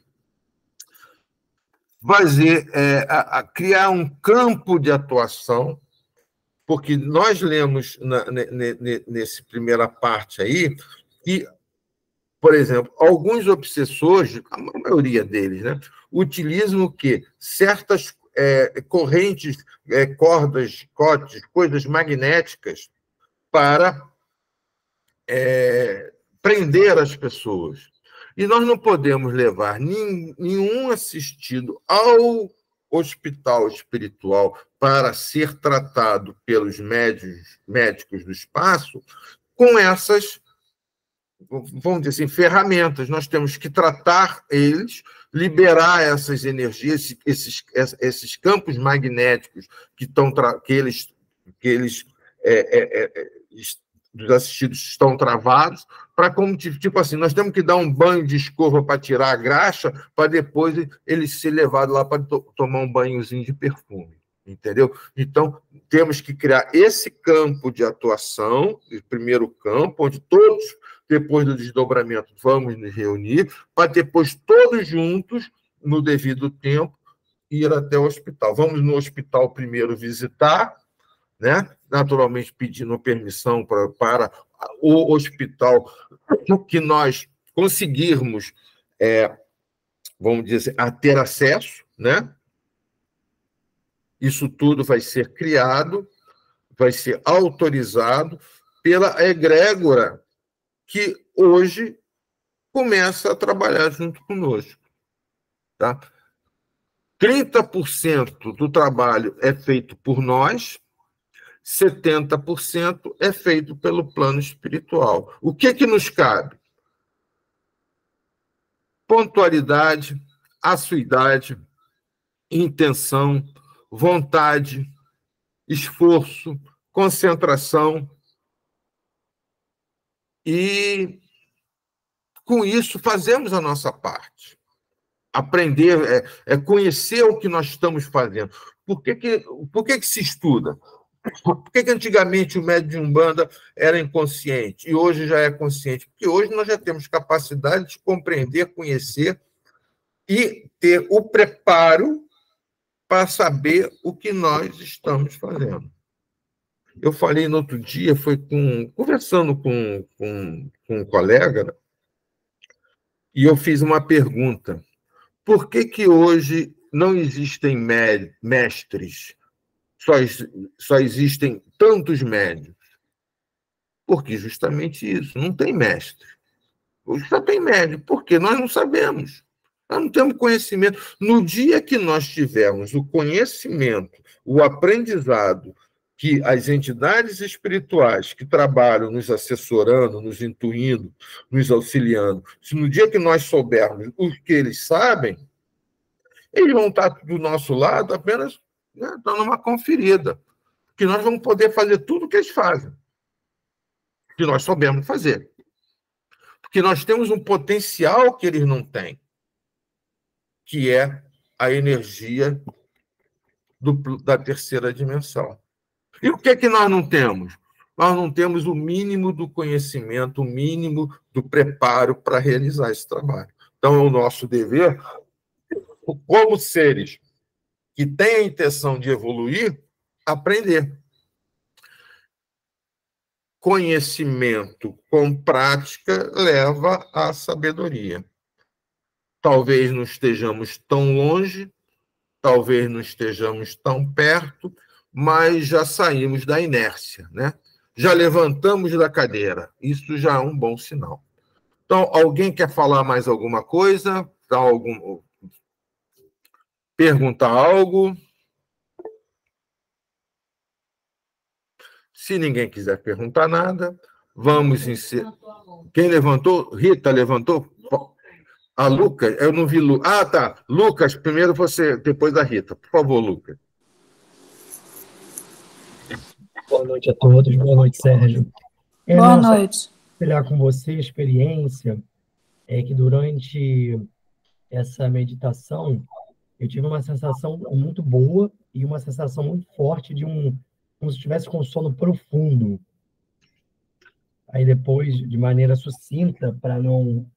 Criar um campo de atuação, porque nós lemos nessa primeira parte aí que, por exemplo, alguns obsessores, a maioria deles, né, utilizam o quê? Certas correntes, cordas, coisas magnéticas para prender as pessoas. E nós não podemos levar nenhum assistido ao hospital espiritual para ser tratado pelos médicos do espaço com essas vamos dizer assim, ferramentas. Nós temos que tratar eles, liberar essas energias, esses campos magnéticos que eles dos assistidos estão travados, para como, tipo assim, nós temos que dar um banho de escova para tirar a graxa, para depois ele ser levado lá para tomar um banhozinho de perfume, entendeu? Então, temos que criar esse campo de atuação, o primeiro campo, onde todos, depois do desdobramento, vamos nos reunir, para depois todos juntos, no devido tempo, ir até o hospital. Vamos no hospital primeiro visitar, né? Naturalmente pedindo permissão para o hospital que nós conseguirmos, vamos dizer, a ter acesso, né? Isso tudo vai ser criado, vai ser autorizado pela egrégora que hoje começa a trabalhar junto conosco. Tá? 30% do trabalho é feito por nós, 70% é feito pelo plano espiritual. O que nos cabe? Pontualidade, assiduidade, intenção, vontade, esforço, concentração. E, com isso, fazemos a nossa parte. Aprender, conhecer o que nós estamos fazendo. Por que se estuda? Por que antigamente o médium de Umbanda era inconsciente e hoje já é consciente? Porque hoje nós já temos capacidade de compreender, conhecer e ter o preparo para saber o que nós estamos fazendo. Eu falei no outro dia, conversando com um colega, e eu fiz uma pergunta. Por que hoje não existem mestres? Só existem tantos médiuns. Porque justamente isso, não tem mestre. Hoje só tem médium, porque nós não sabemos. Nós não temos conhecimento. No dia que nós tivermos o conhecimento, o aprendizado, que as entidades espirituais que trabalham nos assessorando, nos intuindo, nos auxiliando, se no dia que nós soubermos o que eles sabem, eles vão estar do nosso lado apenas dando uma conferida, que nós vamos poder fazer tudo o que eles fazem, que nós soubemos fazer. Porque nós temos um potencial que eles não têm, que é a energia da terceira dimensão. E o que nós não temos? Nós não temos o mínimo do conhecimento, o mínimo do preparo para realizar esse trabalho. Então, é o nosso dever, como seres que têm a intenção de evoluir, aprender. Conhecimento com prática leva à sabedoria. Talvez não estejamos tão longe, talvez não estejamos tão perto, mas já saímos da inércia, né? Já levantamos da cadeira. Isso já é um bom sinal. Então, alguém quer falar mais alguma coisa? Perguntar algo? Se ninguém quiser perguntar nada, vamos encerrar. Quem levantou? Rita levantou? A Lucas? Eu não vi Lucas. Ah, tá. Lucas, primeiro você, depois da Rita. Por favor, Lucas.
Boa noite a todos. Boa noite, Sérgio.
Boa noite.
Compartilhar com você a experiência que durante essa meditação eu tive uma sensação muito boa e uma sensação muito forte como se estivesse com sono profundo. Aí depois, de maneira sucinta, para não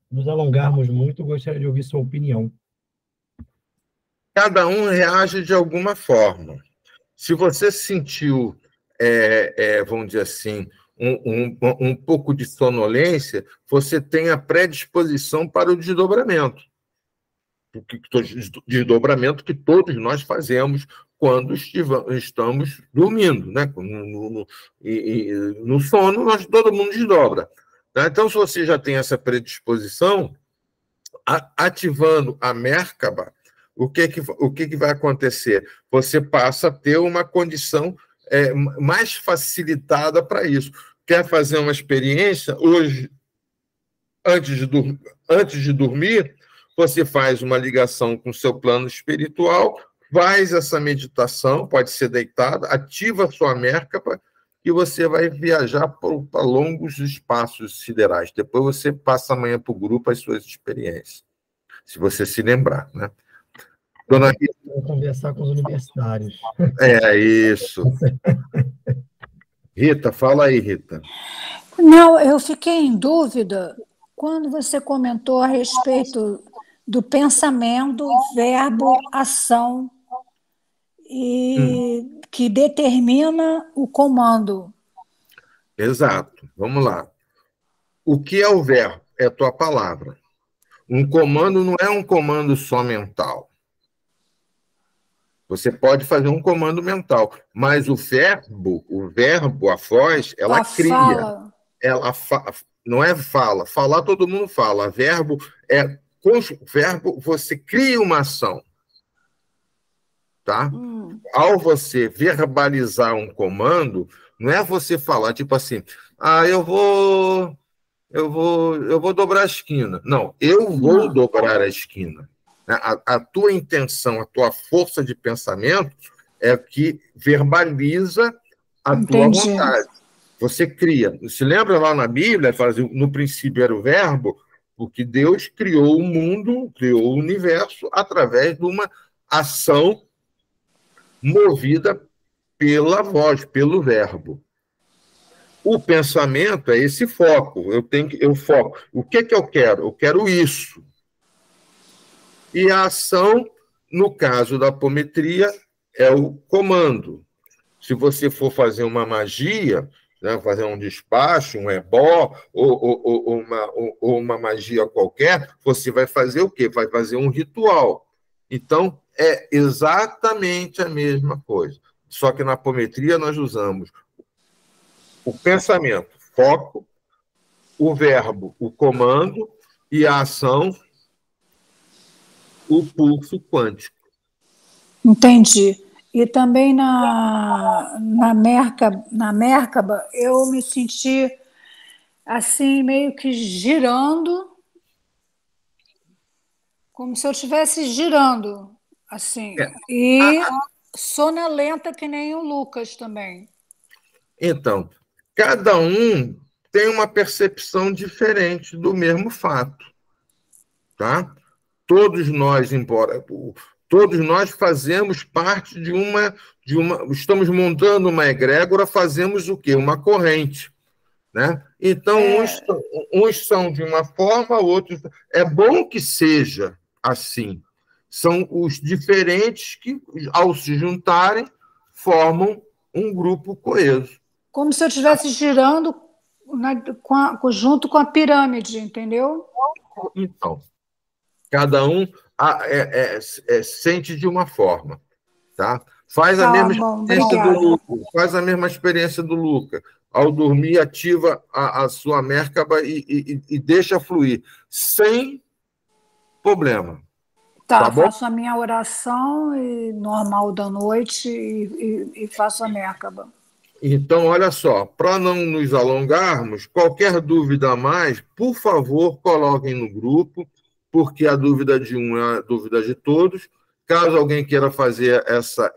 nos alongarmos muito, gostaria de ouvir sua opinião.
Cada um reage de alguma forma. Se você sentiu, vamos dizer assim, um pouco de sonolência, você tem a predisposição para o desdobramento. Desdobramento que todos nós fazemos quando estamos dormindo, né? No sono, todo mundo desdobra. Tá? Então, se você já tem essa predisposição, ativando a Merkaba, o que vai acontecer? Você passa a ter uma condição mais facilitada para isso. quer fazer uma experiência, hoje, antes de dormir, você faz uma ligação com o seu plano espiritual, faz essa meditação, pode ser deitada, ativa a sua Mérkaba e você vai viajar para longos espaços siderais. Depois você passa amanhã para o grupo as suas experiências, se você se lembrar, né? Dona Rita.
Vou conversar com os universitários.
É isso. Rita, fala aí, Rita.
Não, eu fiquei em dúvida quando você comentou a respeito do pensamento, verbo, ação, e que determina o comando.
Exato. Vamos lá. O que é o verbo? É a tua palavra. Um comando não é um comando só mental. Você pode fazer um comando mental, mas o verbo, a voz, ela cria.
Fala.
Não é fala. Falar todo mundo fala. Verbo você cria uma ação. Tá? Ao você verbalizar um comando, não é você falar tipo assim, eu vou dobrar a esquina. Não, eu vou dobrar a esquina. A tua intenção, a tua força de pensamento é que verbaliza a tua vontade. Você cria. Se lembra lá na Bíblia, fala assim, no princípio era o verbo, porque Deus criou o mundo, criou o universo através de uma ação movida pela voz, pelo verbo. O pensamento é esse foco. Eu foco. O que eu quero? Eu quero isso. E a ação, no caso da apometria, é o comando. Se você for fazer uma magia, né, fazer um despacho, um ebó, ou uma magia qualquer, você vai fazer o quê? Vai fazer um ritual. Então, é exatamente a mesma coisa. Só que na apometria nós usamos o pensamento, foco, o verbo, o comando, e a ação, o pulso quântico.
Entendi. E também na Mérkaba, eu me senti assim, meio que girando, como se eu estivesse girando, assim, e sonolenta que nem o Lucas também.
Então, cada um tem uma percepção diferente do mesmo fato, tá? Todos nós, todos nós fazemos parte de uma, estamos montando uma egrégora, fazemos o quê? Uma corrente, né? Então, uns são de uma forma, outros... É bom que seja assim. São os diferentes que, ao se juntarem, formam um grupo coeso.
Como se eu estivesse girando junto com a pirâmide, entendeu?
Então, cada um sente de uma forma, tá? Faz a mesma experiência do Luca. Faz a mesma experiência do Luca. Ao dormir, ativa a sua Mérkaba e deixa fluir, sem problema.
Tá faço a minha oração normal da noite e faço a Mérkaba.
Então, olha só, para não nos alongarmos, qualquer dúvida a mais, por favor, coloquem no grupo, porque a dúvida de um é a dúvida de todos. Caso alguém queira fazer essa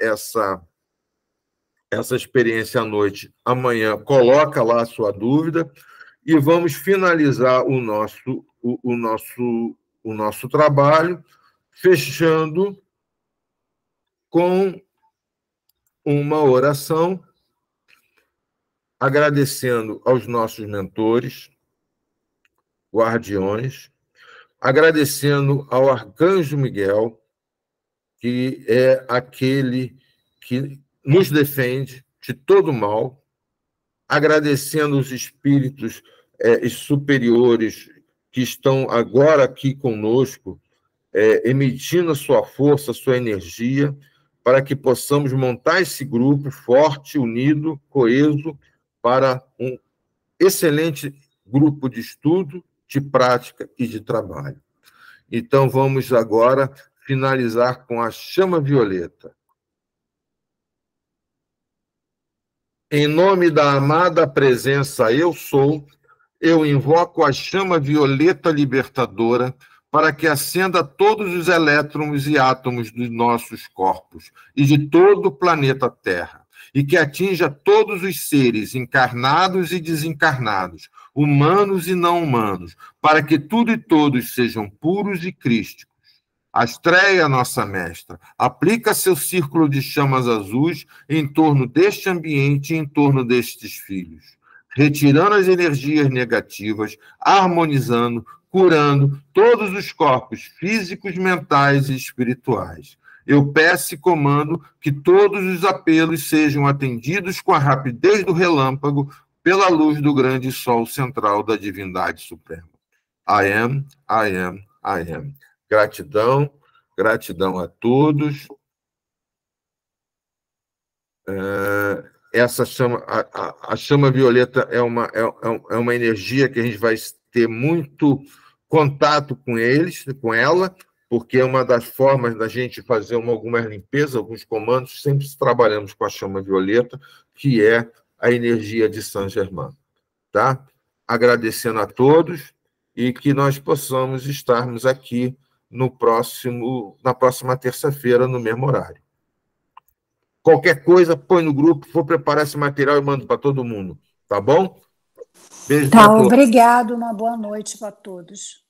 experiência à noite, amanhã, coloca lá a sua dúvida e vamos finalizar o nosso trabalho, fechando com uma oração, agradecendo aos nossos mentores, guardiões, agradecendo ao Arcanjo Miguel, que é aquele que nos defende de todo mal, agradecendo os espíritos superiores que estão agora aqui conosco, emitindo a sua força, a sua energia, para que possamos montar esse grupo forte, unido, coeso, para um excelente grupo de estudo, de prática e de trabalho. Então, vamos agora finalizar com a chama violeta. Em nome da amada presença eu sou, eu invoco a chama violeta libertadora para que acenda todos os elétrons e átomos dos nossos corpos e de todo o planeta Terra, e que atinja todos os seres encarnados e desencarnados, humanos e não humanos, para que tudo e todos sejam puros e crísticos. Astreia, nossa mestra, aplica seu círculo de chamas azuis em torno deste ambiente e em torno destes filhos, retirando as energias negativas, harmonizando, curando todos os corpos físicos, mentais e espirituais. Eu peço e comando que todos os apelos sejam atendidos com a rapidez do relâmpago pela luz do grande sol central da divindade suprema. I am, I am, I am. Gratidão, gratidão a todos. Essa chama, a chama violeta é uma energia que a gente vai ter muito contato com eles, com ela, porque é uma das formas da gente fazer alguma limpeza, alguns comandos, sempre trabalhamos com a chama violeta, que é a energia de Saint Germain. Tá? Agradecendo a todos e que nós possamos estarmos aqui na próxima terça-feira, no mesmo horário. Qualquer coisa, põe no grupo, vou preparar esse material e mando para todo mundo. Tá bom? Beijo para todos.
Obrigado, uma boa noite para todos.